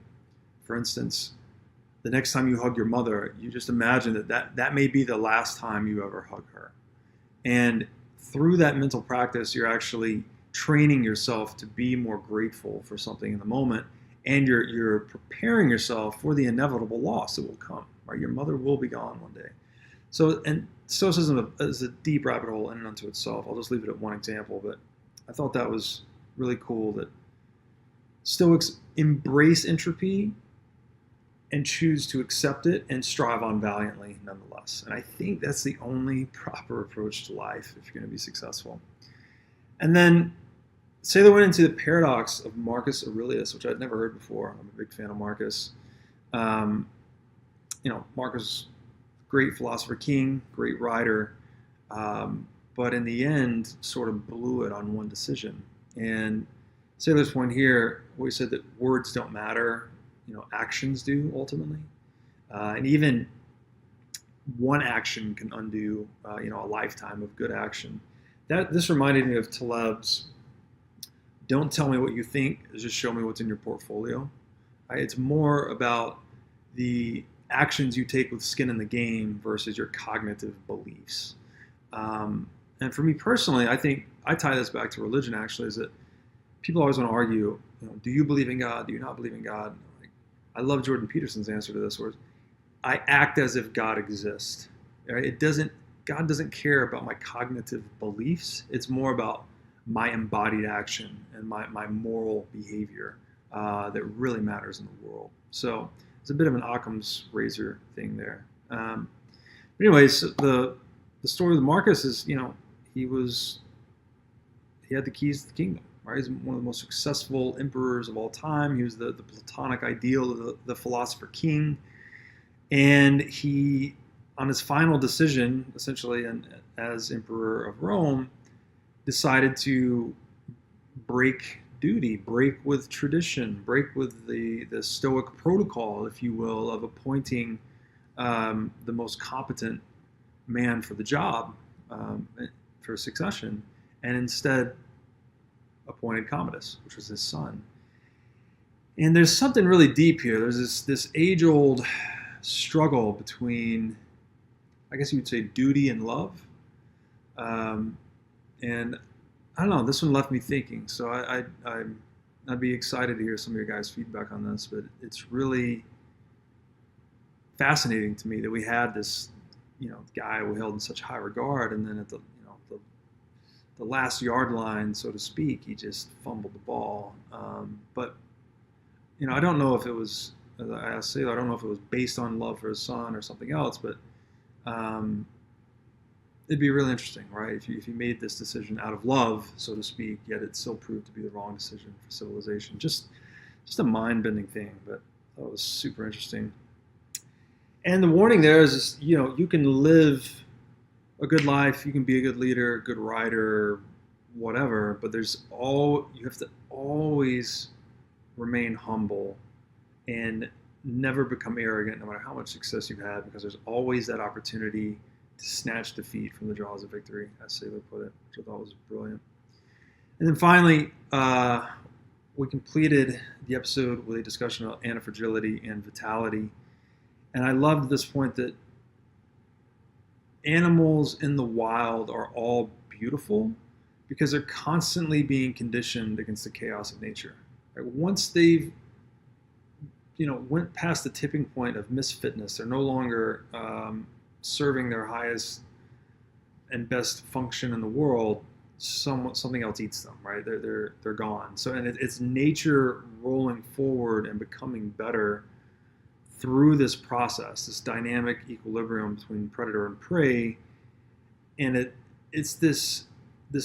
for instance, the next time you hug your mother, you just imagine that may be the last time you ever hug her. And through that mental practice, you're actually training yourself to be more grateful for something in the moment, and you're preparing yourself for the inevitable loss that will come, right? Your mother will be gone one day. So, and Stoicism is a deep rabbit hole in and unto itself. I'll just leave it at one example, but I thought that was really cool that Stoics embrace entropy and choose to accept it and strive on valiantly nonetheless. And I think that's the only proper approach to life if you're going to be successful. And then Saylor went into the paradox of Marcus Aurelius, which I'd never heard before. I'm a big fan of Marcus. Marcus, great philosopher king, great writer, but in the end sort of blew it on one decision. And Saylor's point here, where he said that words don't matter, actions do ultimately. And even one action can undo, a lifetime of good action. This reminded me of Taleb's, don't tell me what you think, just show me what's in your portfolio. Right? It's more about the actions you take with skin in the game versus your cognitive beliefs. And for me personally, I think I tie this back to religion actually, is that people always want to argue, do you believe in God? Do you not believe in God? I love Jordan Peterson's answer to this, where I act as if God exists. Right? God doesn't care about my cognitive beliefs. It's more about my embodied action and my moral behavior that really matters in the world. So it's a bit of an Occam's razor thing there. But anyways, the story of Marcus is, he had the keys to the kingdom. Right? He's one of the most successful emperors of all time. He was the Platonic ideal of the philosopher king. And he, on his final decision, essentially, and as emperor of Rome, decided to break duty, break with tradition, break with the Stoic protocol, if you will, of appointing the most competent man for the job, for succession, and instead appointed Commodus, which was his son. And there's something really deep here. There's this age-old struggle between, I guess you would say, duty and love. And I don't know, this one left me thinking. So I'd be excited to hear some of your guys' feedback on this, but it's really fascinating to me that we had this, guy we held in such high regard, and then at the last yard line, so to speak, he just fumbled the ball. But I don't know if it was, as I asked Saylor, I don't know if it was based on love for his son or something else, but it'd be really interesting, right? If you made this decision out of love, so to speak, yet it still proved to be the wrong decision for civilization. Just a mind-bending thing, but that was super interesting. And the warning there is, you can live a good life, you can be a good leader, a good writer, whatever, but you have to always remain humble and never become arrogant no matter how much success you've had, because there's always that opportunity to snatch defeat from the jaws of victory, as Saylor put it, which I thought was brilliant. And then finally, we completed the episode with a discussion about antifragility and vitality. And I loved this point that animals in the wild are all beautiful because they're constantly being conditioned against the chaos of nature. Right? Once they've went past the tipping point of misfitness, they're no longer serving their highest and best function in the world, something else eats them, right? They're gone. So, and it's nature rolling forward and becoming better through this process, this dynamic equilibrium between predator and prey. And it's this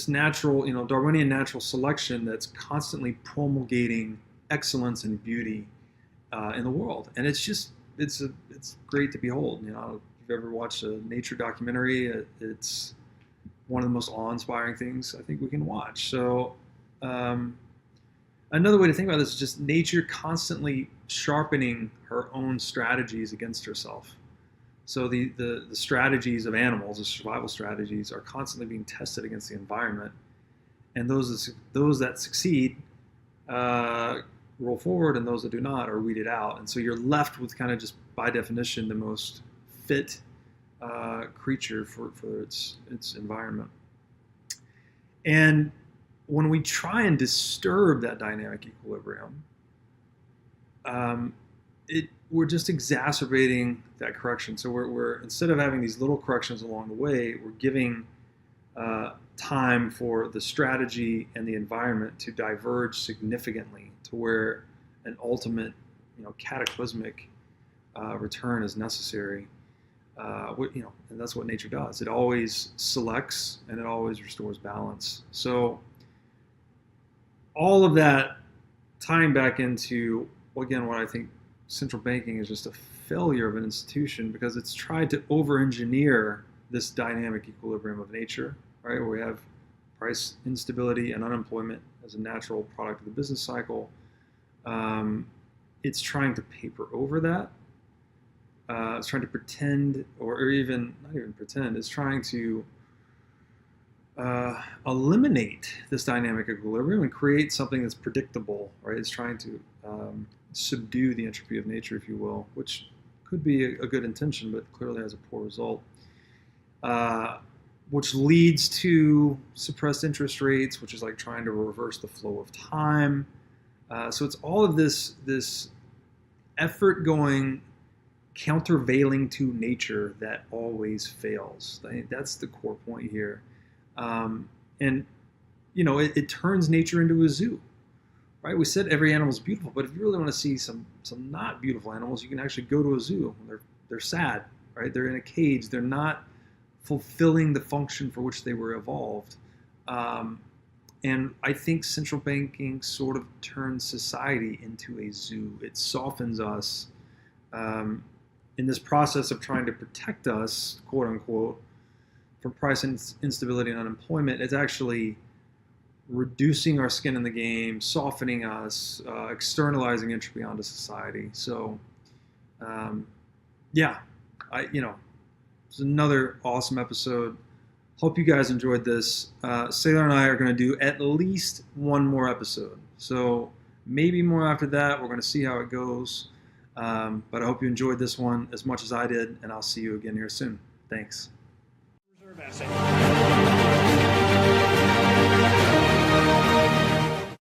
natural, Darwinian natural selection that's constantly promulgating excellence and beauty in the world. And it's great to behold. If you've ever watched a nature documentary, it's one of the most awe-inspiring things I think we can watch. So another way to think about this is just nature constantly sharpening her own strategies against herself. So the strategies of animals, the survival strategies, are constantly being tested against the environment, and those that succeed roll forward, and those that do not are weeded out. And so you're left with kind of just by definition the most fit creature for its environment. And when we try and disturb that dynamic equilibrium, we're just exacerbating that correction. So we're instead of having these little corrections along the way, we're giving time for the strategy and the environment to diverge significantly to where an ultimate, cataclysmic return is necessary. And that's what nature does. It always selects and it always restores balance. So all of that tying back into, again, what I think central banking is just a failure of an institution, because it's tried to over-engineer this dynamic equilibrium of nature, right? Where we have price instability and unemployment as a natural product of the business cycle. It's trying to paper over that. It's trying to pretend, or even not even pretend, it's trying to eliminate this dynamic equilibrium and create something that's predictable, right? It's trying to subdue the entropy of nature, if you will, which could be a good intention, but clearly has a poor result, which leads to suppressed interest rates, which is like trying to reverse the flow of time. So it's all of this effort going countervailing to nature that always fails. I think that's the core point here. And it turns nature into a zoo, right? We said every animal is beautiful, but if you really want to see some not beautiful animals, you can actually go to a zoo. They're sad, right? They're in a cage. They're not fulfilling the function for which they were evolved. And I think central banking sort of turns society into a zoo. It softens us in this process of trying to protect us, quote unquote, from price instability and unemployment. It's actually reducing our skin in the game, softening us, externalizing entropy onto society. So, it's another awesome episode. Hope you guys enjoyed this. Saylor and I are going to do at least one more episode. So maybe more after that. We're going to see how it goes. But I hope you enjoyed this one as much as I did, and I'll see you again here soon. Thanks. Reserve asset.